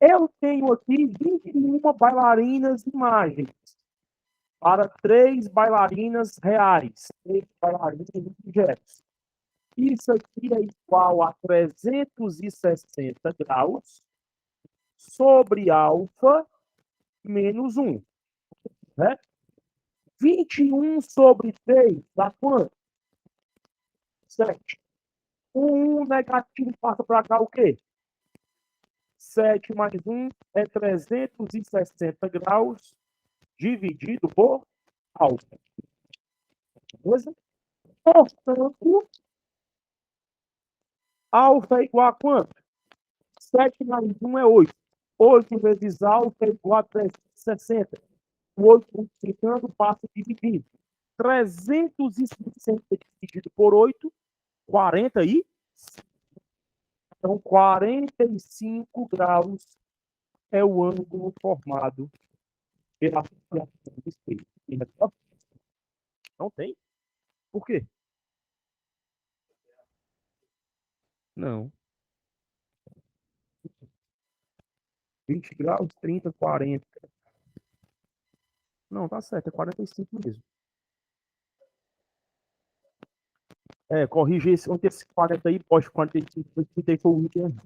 Eu tenho aqui 21 bailarinas imagens para 3 bailarinas reais, 3 bailarinas objetos. Isso aqui é igual a 360 graus sobre alfa menos 1. Né? 21 sobre 3 dá quanto? 7. O 1 negativo passa para cá o quê? 7 mais 1 é 360 graus dividido por alfa. Beleza? Portanto, alfa é igual a quanto? 7 mais 1 é 8. 8 vezes alfa é igual a 360. O 8 multiplicando passa dividido. 360 dividido por 8, 40 e... Então, 45 graus é o ângulo formado pela fixação do espelho. Não tem? Por quê? Não. 20 graus, 30, 40. Não, tá certo, é 45 mesmo. É, corrige esse, onde esse 40 aí, poste 45, 30 foi o item.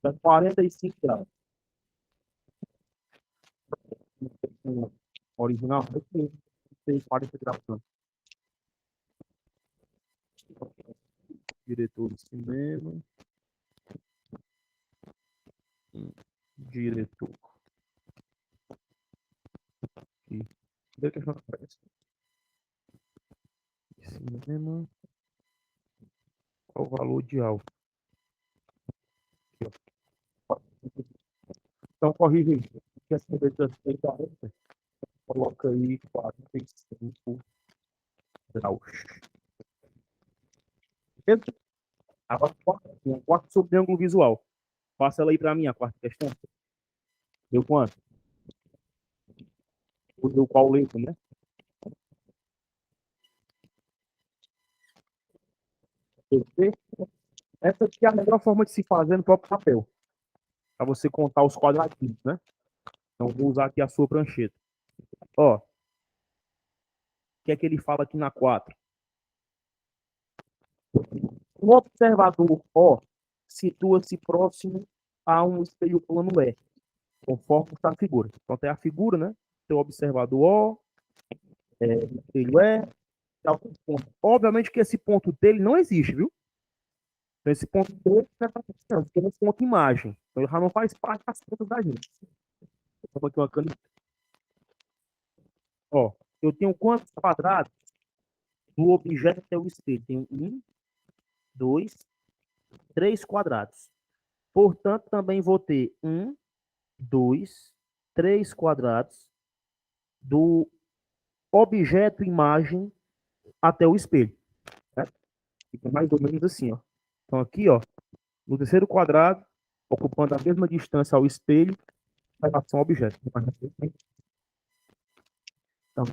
É 45 graus. Original, tem 40 graus. Não. Diretor de cinema. Diretor. Aqui. Cadê a questão que aparece? Cinema. Qual o valor de alvo? Aqui, ó. Então, corrige aí. Que essa cerveja tem 40. Coloca aí 45 graus. Beleza? Agora, quarta sobre ângulo visual. Passa ela aí para mim, a quarta questão. Deu quanto? Deu qual letra, né? Essa aqui é a melhor forma de se fazer no próprio papel. Para você contar os quadradinhos, né? Então, vou usar aqui a sua prancheta. Ó. O que é que ele fala aqui na 4? O observador O situa-se próximo a um espelho plano E, conforme está a figura. Então, tem a figura, né? Tem o observador O, espelho E, algum ponto. Obviamente que esse ponto dele não existe, viu? Então, esse ponto dele não é porque é um ponto imagem. Então, ele já não faz parte das contas da gente. Vou aqui uma caneta. Ó, eu tenho quantos quadrados do objeto até o espelho? Tenho 1, 2, 3 quadrados. Portanto, também vou ter 1, 2, 3 quadrados do objeto imagem até o espelho. Certo? Fica mais ou menos assim, ó. Então, aqui, ó, no terceiro quadrado, ocupando a mesma distância ao espelho, em relação ao objeto. Então,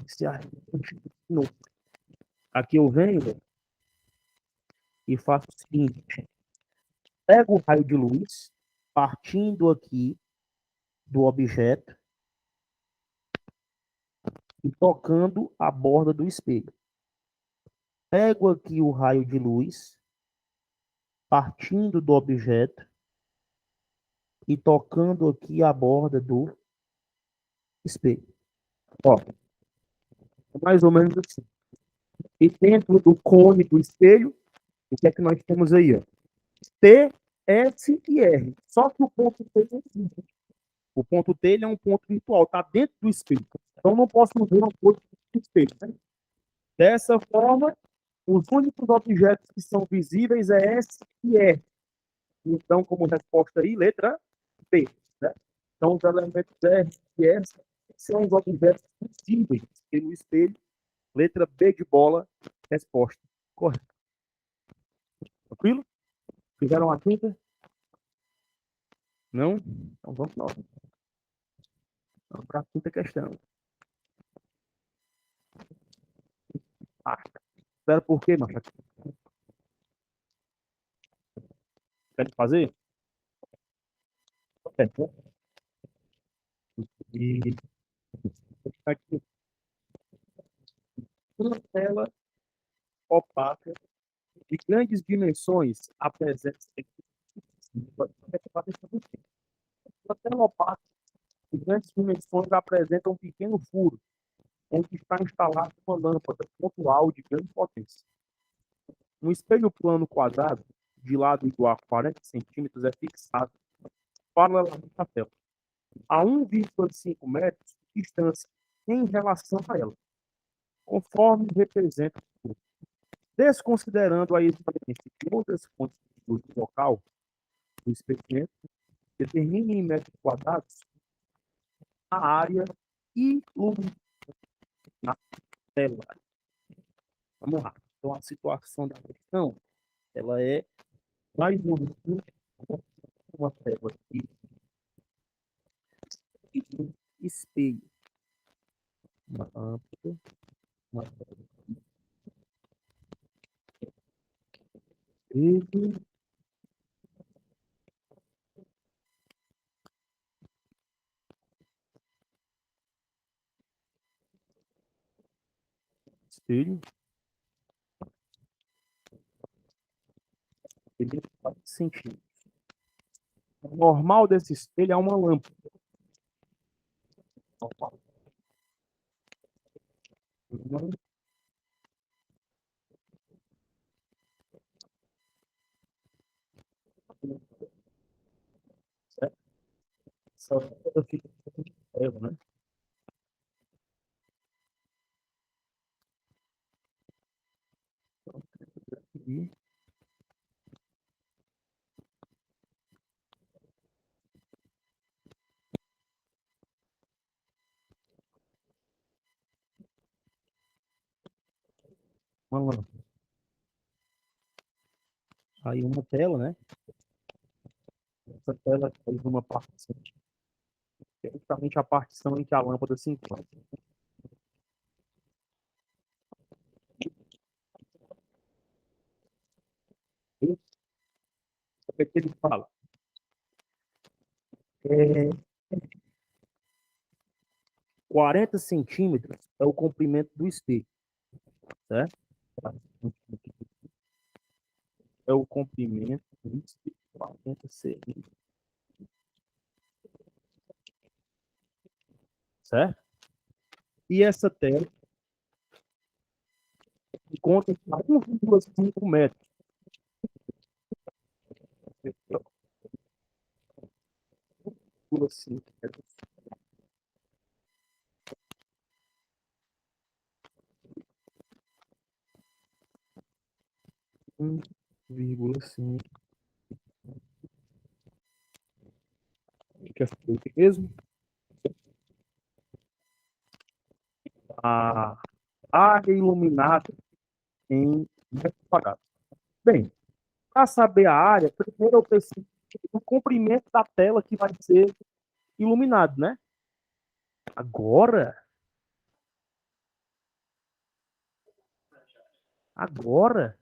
aqui eu venho e faço o seguinte: pego o raio de luz, partindo aqui do objeto e tocando a borda do espelho. Pego aqui o raio de luz, partindo do objeto e tocando aqui a borda do espelho. Ó, mais ou menos assim. E dentro do cone do espelho, o que é que nós temos aí? Ó? T, S e R. Só que o ponto T não existe. O ponto T ele é um ponto virtual, está dentro do espelho. Então, não posso ver uma coisa do espelho. Né? Dessa forma, os únicos objetos que são visíveis é S e R. Então, como resposta aí, letra B. Né? Então, os elementos R e S são os objetos visíveis pelo espelho. Letra B de bola, resposta correta. Tranquilo? Fizeram a quinta? Não? Então vamos lá. Vamos para a quinta questão. Ah, espera por quê, macho? Quer fazer? É. E aqui, uma tela opaca de grandes dimensões apresenta uma tela opaca de grandes dimensões apresenta um pequeno furo onde está instalada uma lâmpada pontual de grande potência. Um espelho plano quadrado de lado igual a 40 centímetros é fixado paralelamente à tela, a 1,5 metros de distância em relação a ela, conforme representa o furo. Desconsiderando a existência de outras fontes de luz local do experimento, determine em metros quadrados a área iluminada na tela. Vamos lá. Então, a situação da questão, ela é mais ou menos uma tela aqui e um espelho. Uma lâmpada, uma tela espelho, espelho, espelho de 4 centímetros. O normal desse espelho é uma lâmpada. Só fica né? E uma lâmpada. Aí uma tela, né? Essa tela faz uma partição, que é justamente a partição em que a lâmpada se encontra. E o que é que ele fala? É, 40 centímetros é o comprimento do espelho, certo? É o comprimento do espelho, 40 centímetros, certo? E essa tela conta com 1,5 metros. 1,5 metros. 1,5. Que é o mesmo? A área iluminada em metros quadrados. Bem, para saber a área, primeiro eu preciso do comprimento da tela que vai ser iluminado, né? Agora, agora,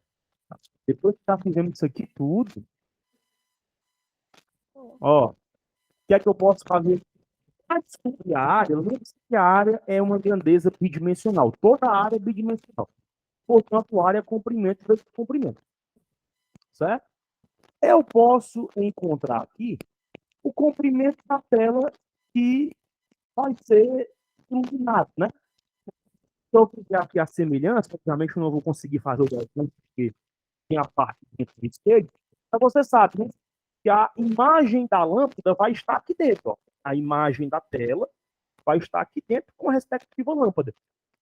depois que tá fazendo isso aqui tudo, ó, o que é que eu posso fazer? A descobrir a área, lembre-se que a área é uma grandeza bidimensional. Toda área é bidimensional. Portanto, a área é comprimento vezes comprimento. Certo? Eu posso encontrar aqui o comprimento da tela que vai ser iluminado, né? Se eu fizer aqui a semelhança, obviamente eu não vou conseguir fazer o desenho, porque tem a parte dentro do espelho, mas você sabe, né? Que a imagem da lâmpada vai estar aqui dentro, ó. A imagem da tela vai estar aqui dentro com a respectiva lâmpada.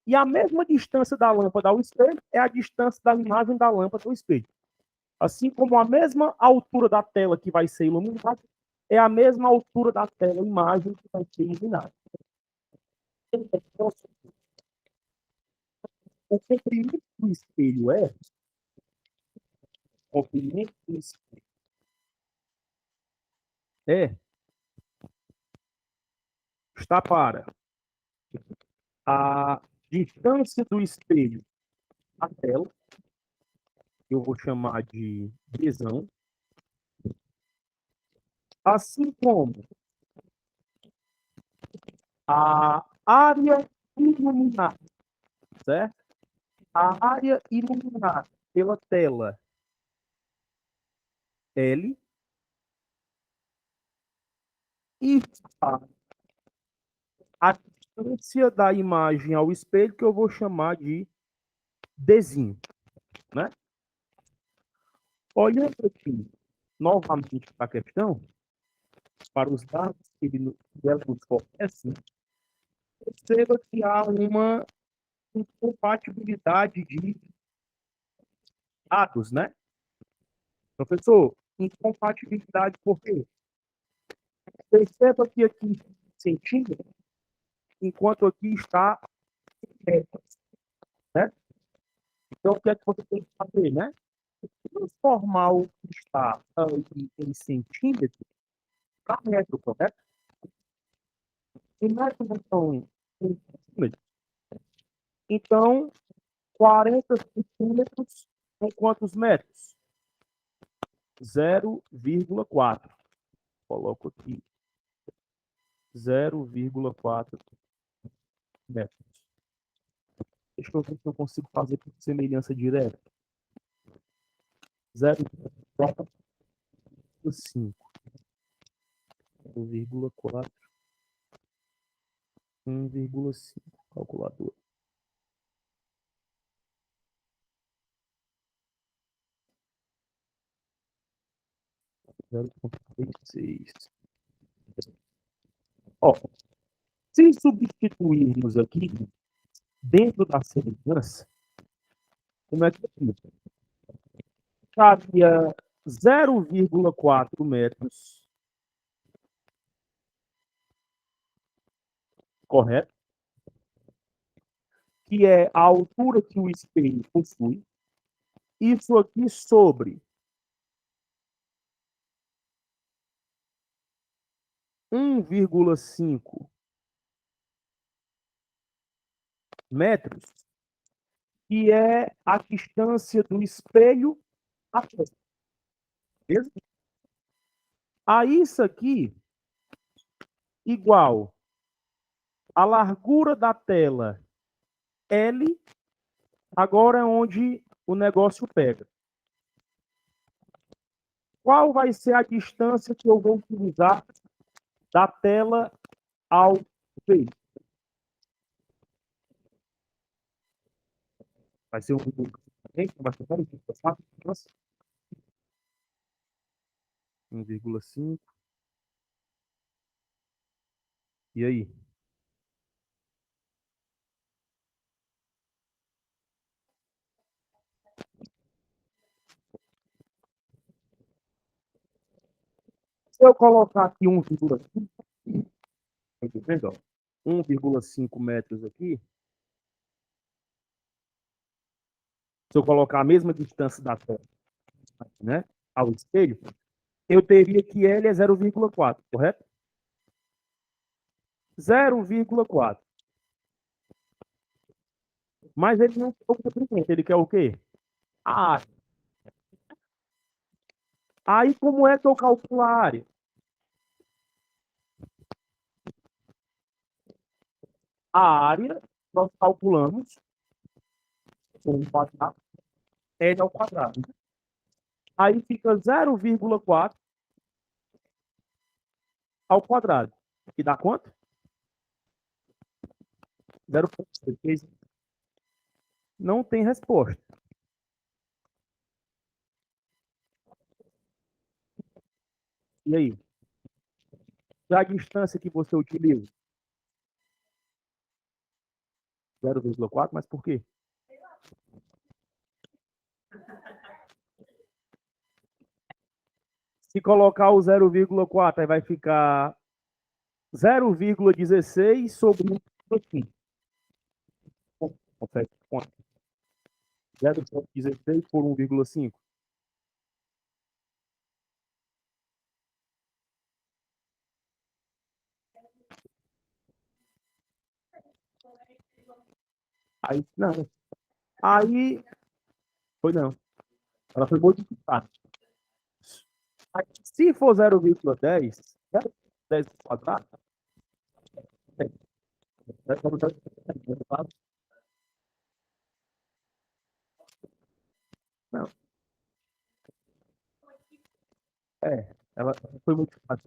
E a mesma distância da lâmpada ao espelho é a distância da imagem da lâmpada ao espelho. Assim como a mesma altura da tela que vai ser iluminada é a mesma altura da tela imagem que vai ser iluminada. O comprimento do espelho o comprimento do espelho é está para a distância do espelho à tela, que eu vou chamar de visão, assim como a área iluminada, certo? A área iluminada pela tela L e a distância da imagem ao espelho, que eu vou chamar de Dzinho, né? Olhando aqui novamente para a questão, para os dados que ela nos fornece, perceba que há uma incompatibilidade de dados, né? Professor, incompatibilidade por quê? Perceba que aqui centímetro, enquanto aqui está metro, né? Então, o que é que você tem que fazer, né? Transformar o que está aqui em centímetro para metro, correto? E metros são centímetros. Então, 40 centímetros são quantos metros? 0,4. Coloco aqui 0,4 metros. Deixa eu ver se eu consigo fazer por semelhança direta. 0,5. 0,4. 1,5. Calculador. 0,36. Ó, se substituirmos aqui dentro da semelhança, como é que fica? Cabia 0,4 metros, correto? Que é a altura que o espelho possui. Isso aqui sobre 1,5 metros, que é a distância do espelho à tela. Beleza? Aí isso aqui igual a largura da tela L, agora é onde o negócio pega. Qual vai ser a distância que eu vou utilizar da tela ao espelho? Vai ser 1,5. E aí? Se eu colocar aqui 1,5, 1,5 metros aqui, se eu colocar a mesma distância da tela, né, ao espelho, eu teria que L é 0,4, correto? 0,4. Mas ele não quer o comprimento, ele quer o quê? A área. Aí, como é que eu calculo a área? A área, nós calculamos com um quadrado, L ao quadrado. Aí fica 0,4 ao quadrado. Que dá quanto? 0,6. Não tem resposta. E aí? Já a distância que você utiliza? 0,4, mas por quê? Se colocar o 0,4, aí vai ficar 0,16 sobre 1,5. Confere quanto? 0,16 por 1,5. Aí, não. Aí, foi não. Ela foi modificada. Se for 0,10, 0,10 quadrado, não. Ela foi modificada.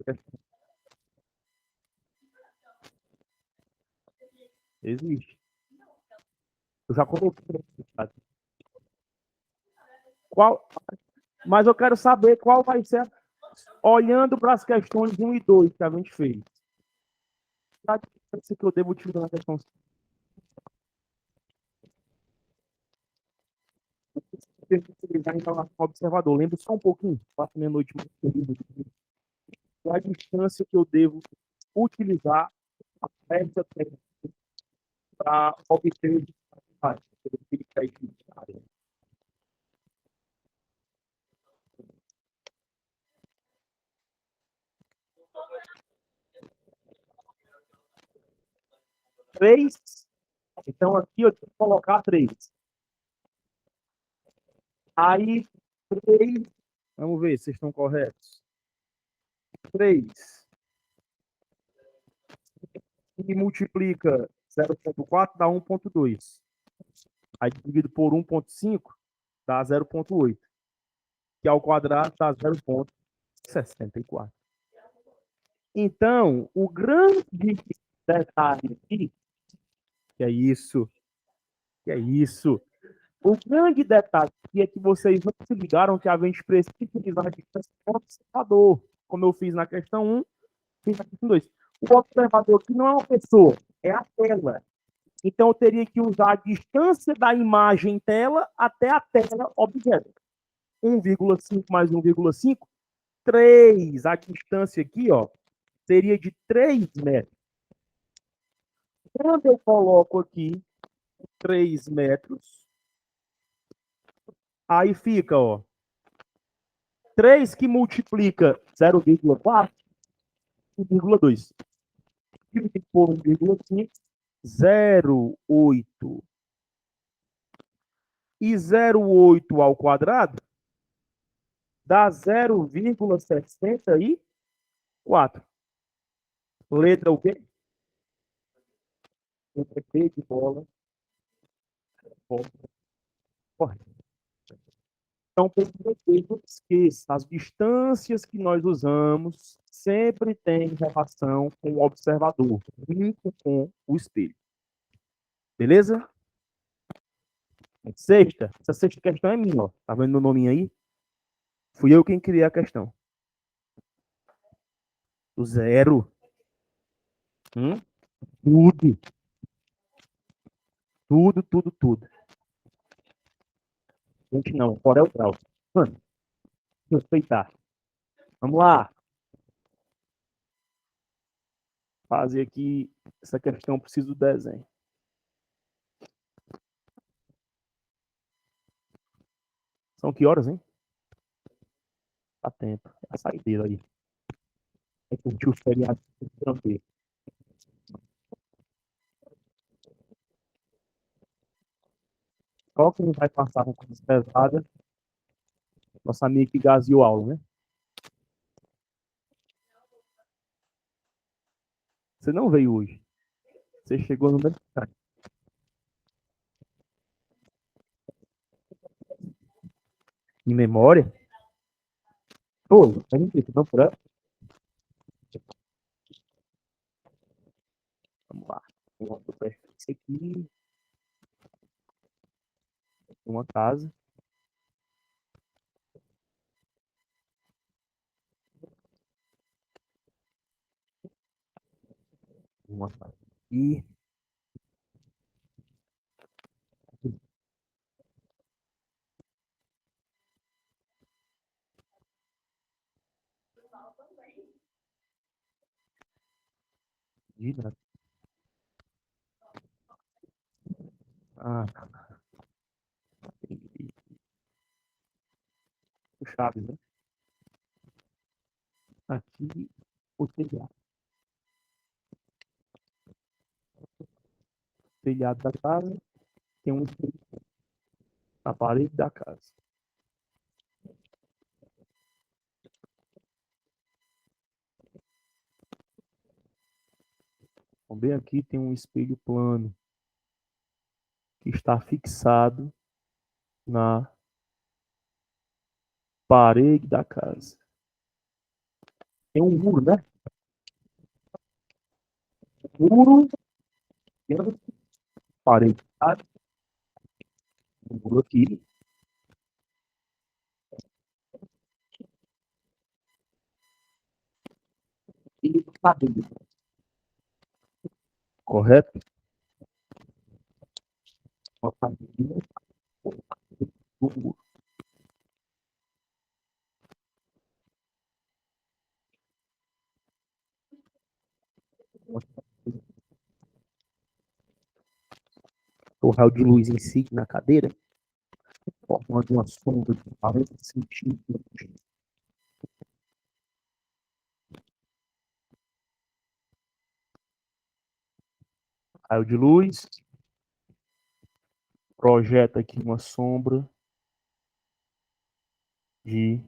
Existe. Eu já coloquei. Qual, mas eu quero saber qual vai ser, olhando para as questões 1 e 2 que a gente fez. A distância que eu devo utilizar na questão. Utilizar em relação ao observador. Lembra só um pouquinho, faço meia-noite. A distância que eu devo utilizar essa técnica para obter o resultado. 3. Então, aqui eu tenho que colocar 3. Aí, 3. Vamos ver se vocês estão corretos. 3. E multiplica 0,4 dá 1,2. Aí, dividido por 1,5 dá 0,8. Que ao quadrado dá 0,64. Então, o grande detalhe aqui, que é isso, O grande detalhe aqui é que vocês não se ligaram que a gente precisa utilizar a distância do observador, como eu fiz na questão 1, fiz na questão 2. O observador aqui não é uma pessoa, é a tela. Então, eu teria que usar a distância da imagem tela até a tela objeto. 1,5 mais 1,5, 3. A distância aqui, ó, seria de 3 metros. Quando eu coloco aqui 3 metros, aí fica, ó, 3 que multiplica 0,4, 1,2. Tive que pôr 1,5, 0,8. E 0,8 ao quadrado dá 0,64. Letra o quê? Letra P de bola. Correto. Então, não esqueça, as distâncias que nós usamos sempre têm relação com o observador, junto com o espelho. Beleza? Sexta. Essa sexta questão é minha, ó. Tá vendo meu nominho aí? Fui eu quem criei a questão. Do zero. Tudo. Tudo, tudo, tudo. Gente, não. Fora é o grau. Mano, respeitar. Vamos lá. Fazer aqui essa questão, preciso do desenho. São que horas, hein? Dá tempo. É a saideira aí. É curtir o feriado tranquilo. Qual que não vai passar com coisa pesada? Nossa amiga que gaseou aula, né? Você não veio hoje. Você chegou no mercado. Em memória? Pô, a gente não por ela. Vamos lá. Isso aqui. Uma casa. Uma casa aqui. Ah, o Chaves, né? Aqui, o telhado. O telhado da casa tem um espelho na parede da casa. Também aqui tem um espelho plano que está fixado na parede da casa. Tem um muro, né? Muro, parede, sabe? Um muro aqui. E parede. Correto? Uma parede do muro. Torral de luz em si na cadeira, formando uma sombra de 40 centímetros. Raio de luz, projeta aqui uma sombra de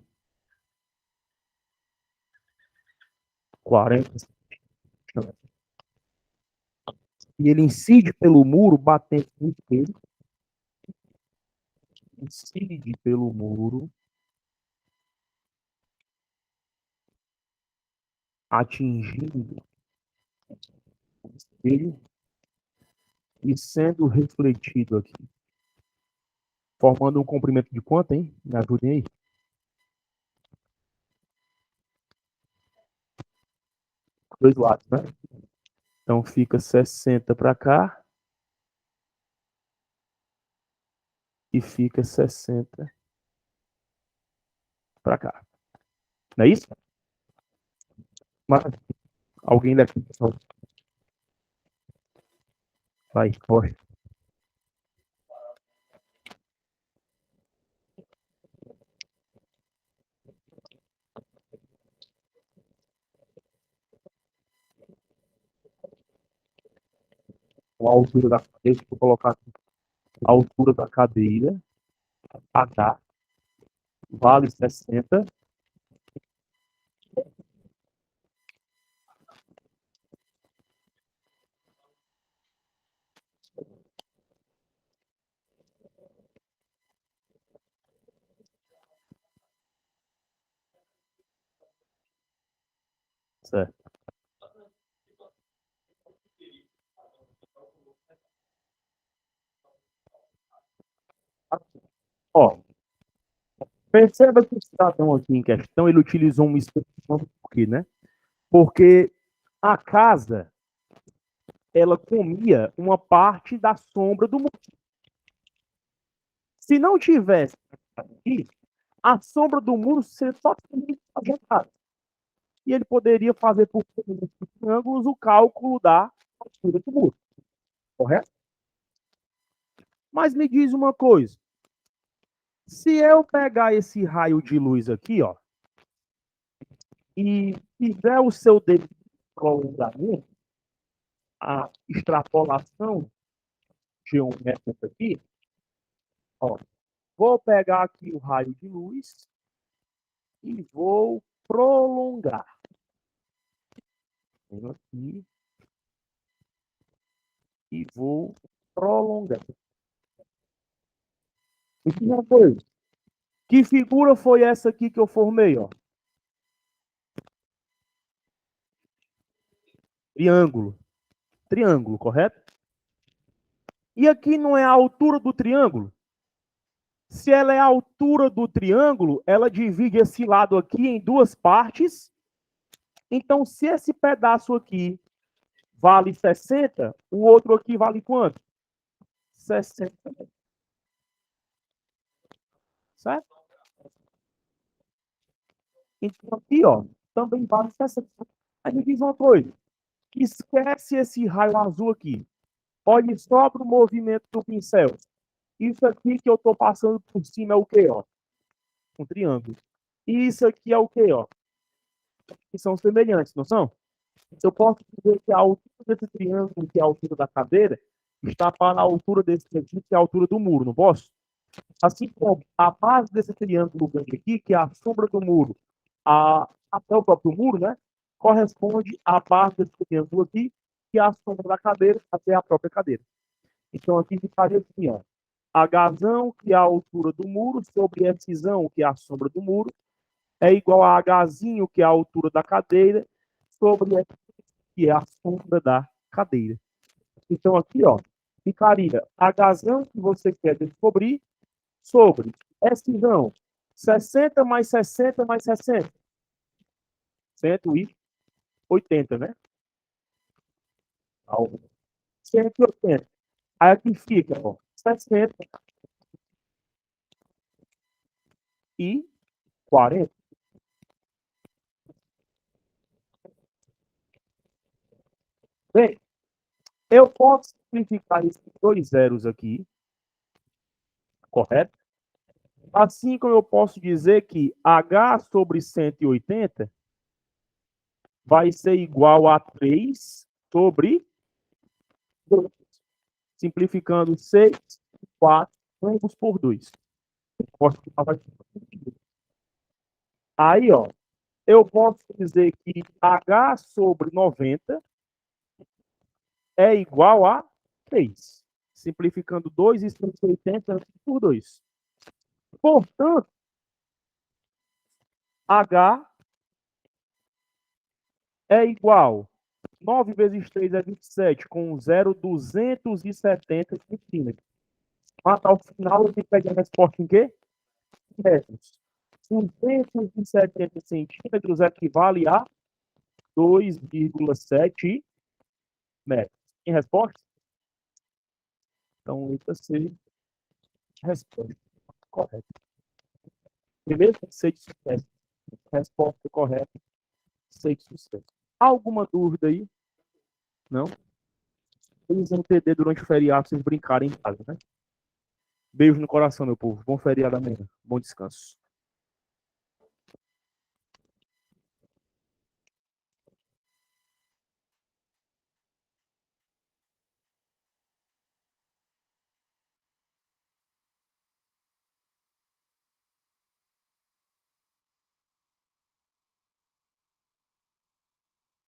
40 centímetros. E ele incide pelo muro, batendo no espelho. Incide pelo muro, atingindo o espelho e sendo refletido aqui. Formando um comprimento de quanto, hein? Me ajudem aí. Dois lados, né? Então fica 60 para cá e fica 60 para cá. Não é isso? Mas alguém daqui, pessoal, vai, corre. A altura da cadeira, vou colocar aqui. A altura da cadeira, H, vale 60. Certo. Ó, perceba que o cidadão aqui em questão, ele utilizou um expressão por quê, né? Porque a casa, ela comia uma parte da sombra do muro. Se não tivesse aqui, a sombra do muro seria totalmente agitada. E ele poderia fazer por ângulos o cálculo da altura do muro. Correto? Mas me diz uma coisa. Se eu pegar esse raio de luz aqui, ó, e fizer o seu dedo prolongamento, a extrapolação geométrica aqui, ó, vou pegar aqui o raio de luz e vou prolongar. Venho aqui e vou prolongar. E que coisa? Que figura foi essa aqui que eu formei, ó? Triângulo. Triângulo, correto? E aqui não é a altura do triângulo? Se ela é a altura do triângulo, ela divide esse lado aqui em duas partes. Então, se esse pedaço aqui vale 60, o outro aqui vale quanto? 60. Certo? Então, aqui, ó, também vale 60. Aí me diz uma coisa. Esquece esse raio azul aqui. Olhe só para o movimento do pincel. Isso aqui que eu estou passando por cima é o quê, ó? Um triângulo. E isso aqui é o quê, ó? Que são semelhantes, não são? Eu posso dizer que a altura desse triângulo, que é a altura da cadeira, está para a altura desse aqui, que é a altura do muro, não posso? Assim como a base desse triângulo grande aqui, que é a sombra do muro, até o próprio muro, né? Corresponde à base desse triângulo aqui, que é a sombra da cadeira, até a própria cadeira. Então, aqui ficaria assim, ó. Hzão, que é a altura do muro, sobre Szão, que é a sombra do muro, é igual a Hzinho, que é a altura da cadeira, sobre S, que é a sombra da cadeira. Então, aqui, ó, ficaria Hzão, que você quer descobrir, sobre Szão, 60 mais 60 mais 60. 180, né? 180. Aí aqui fica, ó, 60 e 40. Bem, eu posso simplificar esses dois zeros aqui, correto? Assim como eu posso dizer que H sobre 180 vai ser igual a 3 sobre 2. Simplificando 6, 4, ambos por 2. Aí, ó, eu posso dizer que H sobre 90 é igual a 3. Simplificando 2 e 180 por 2. Portanto, H é igual 9 vezes 3 é 27, com 0,270 centímetros. Mas ao final eu tenho que pegar a resposta em quê? Metros. 270 centímetros equivale a 2,7 metros. Tem resposta? Então, letra C, resposta correta. Primeiro tem que ser de sucesso. Resposta correta, 6 de sucesso. Alguma dúvida aí? Não? Eles vão entender durante o feriado, vocês brincarem em casa, né? Beijo no coração, meu povo. Bom feriado amanhã. Bom descanso.